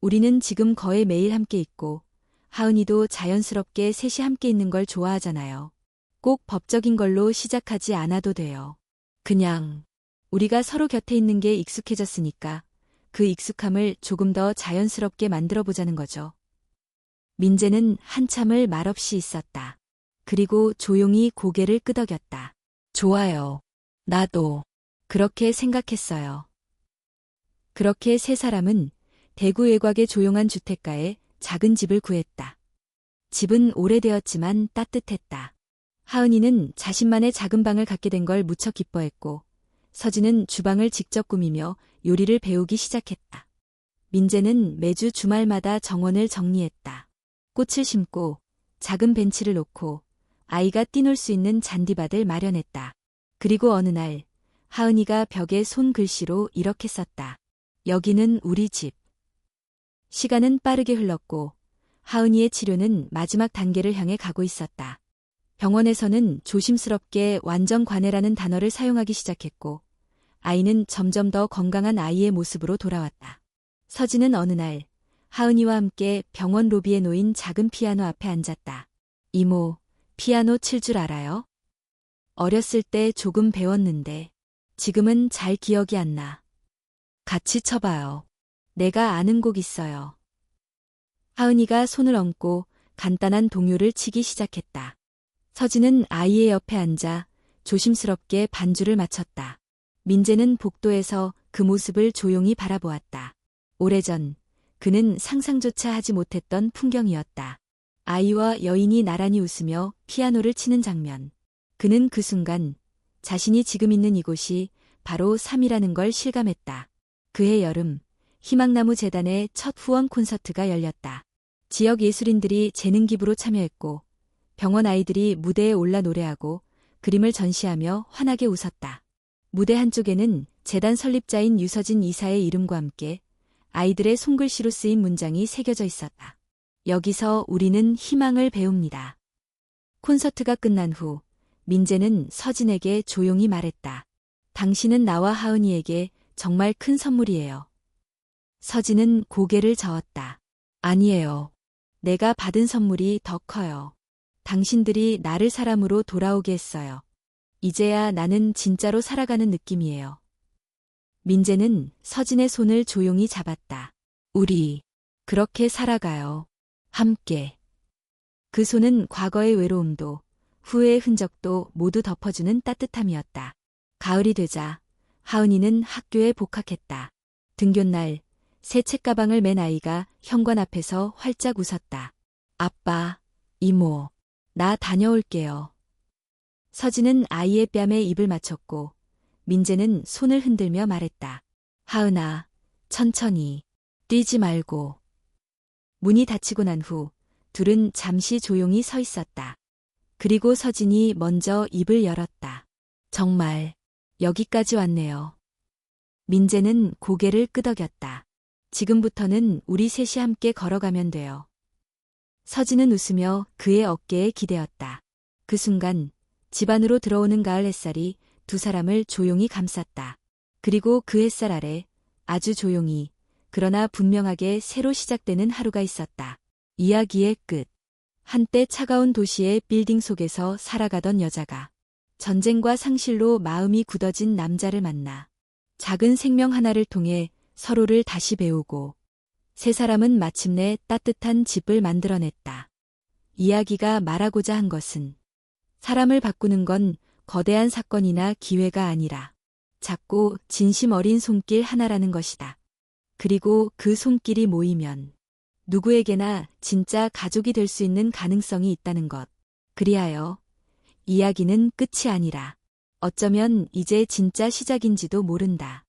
우리는 지금 거의 매일 함께 있고 하은이도 자연스럽게 셋이 함께 있는 걸 좋아하잖아요. 꼭 법적인 걸로 시작하지 않아도 돼요. 그냥 우리가 서로 곁에 있는 게 익숙해졌으니까 그 익숙함을 조금 더 자연스럽게 만들어 보자는 거죠. 민재는 한참을 말없이 있었다. 그리고 조용히 고개를 끄덕였다. 좋아요. 나도 그렇게 생각했어요. 그렇게 세 사람은 대구 외곽의 조용한 주택가에 작은 집을 구했다. 집은 오래되었지만 따뜻했다. 하은이는 자신만의 작은 방을 갖게 된 걸 무척 기뻐했고 서진은 주방을 직접 꾸미며 요리를 배우기 시작했다. 민재는 매주 주말마다 정원을 정리했다. 꽃을 심고 작은 벤치를 놓고 아이가 뛰놀 수 있는 잔디밭을 마련했다. 그리고 어느 날 하은이가 벽에 손글씨로 이렇게 썼다. 여기는 우리 집. 시간은 빠르게 흘렀고 하은이의 치료는 마지막 단계를 향해 가고 있었다. 병원에서는 조심스럽게 완전 관해라는 단어를 사용하기 시작했고 아이는 점점 더 건강한 아이의 모습으로 돌아왔다. 서진은 어느 날 하은이와 함께 병원 로비에 놓인 작은 피아노 앞에 앉았다. 이모, 피아노 칠 줄 알아요? 어렸을 때 조금 배웠는데 지금은 잘 기억이 안 나. 같이 쳐봐요. 내가 아는 곡 있어요. 하은이가 손을 얹고 간단한 동요를 치기 시작했다. 서진은 아이의 옆에 앉아 조심스럽게 반주를 마쳤다. 민재는 복도에서 그 모습을 조용히 바라보았다. 오래전 그는 상상조차 하지 못했던 풍경이었다. 아이와 여인이 나란히 웃으며 피아노를 치는 장면. 그는 그 순간 자신이 지금 있는 이곳이 바로 삶이라는 걸 실감했다. 그해 여름 희망나무 재단의 첫 후원 콘서트가 열렸다. 지역 예술인들이 재능 기부로 참여했고 병원 아이들이 무대에 올라 노래하고 그림을 전시하며 환하게 웃었다. 무대 한쪽에는 재단 설립자인 유서진 이사의 이름과 함께 아이들의 손글씨로 쓰인 문장이 새겨져 있었다. 여기서 우리는 희망을 배웁니다. 콘서트가 끝난 후 민재는 서진에게 조용히 말했다. 당신은 나와 하은이에게 정말 큰 선물이에요. 서진은 고개를 저었다. 아니에요. 내가 받은 선물이 더 커요. 당신들이 나를 사람으로 돌아오게 했어요. 이제야 나는 진짜로 살아가는 느낌이에요. 민재는 서진의 손을 조용히 잡았다. 우리 그렇게 살아가요. 함께. 그 손은 과거의 외로움도 후회의 흔적도 모두 덮어주는 따뜻함이었다. 가을이 되자 하은이는 학교에 복학했다. 등교날 새 책가방을 맨 아이가 현관 앞에서 활짝 웃었다. 아빠, 이모, 나 다녀올게요. 서진은 아이의 뺨에 입을 맞췄고 민재는 손을 흔들며 말했다. 하은아, 천천히, 뛰지 말고. 문이 닫히고 난 후 둘은 잠시 조용히 서 있었다. 그리고 서진이 먼저 입을 열었다. 정말 여기까지 왔네요. 민재는 고개를 끄덕였다. 지금부터는 우리 셋이 함께 걸어가면 돼요. 서진은 웃으며 그의 어깨에 기대었다. 그 순간 집 안으로 들어오는 가을 햇살이 두 사람을 조용히 감쌌다. 그리고 그 햇살 아래 아주 조용히 그러나 분명하게 새로 시작되는 하루가 있었다. 이야기의 끝. 한때 차가운 도시의 빌딩 속에서 살아가던 여자가 전쟁과 상실로 마음이 굳어진 남자를 만나 작은 생명 하나를 통해 서로를 다시 배우고 세 사람은 마침내 따뜻한 집을 만들어냈다. 이야기가 말하고자 한 것은 사람을 바꾸는 건 거대한 사건이나 기회가 아니라 작고 진심 어린 손길 하나라는 것이다. 그리고 그 손길이 모이면 누구에게나 진짜 가족이 될 수 있는 가능성이 있다는 것. 그리하여 이야기는 끝이 아니라 어쩌면 이제 진짜 시작인지도 모른다.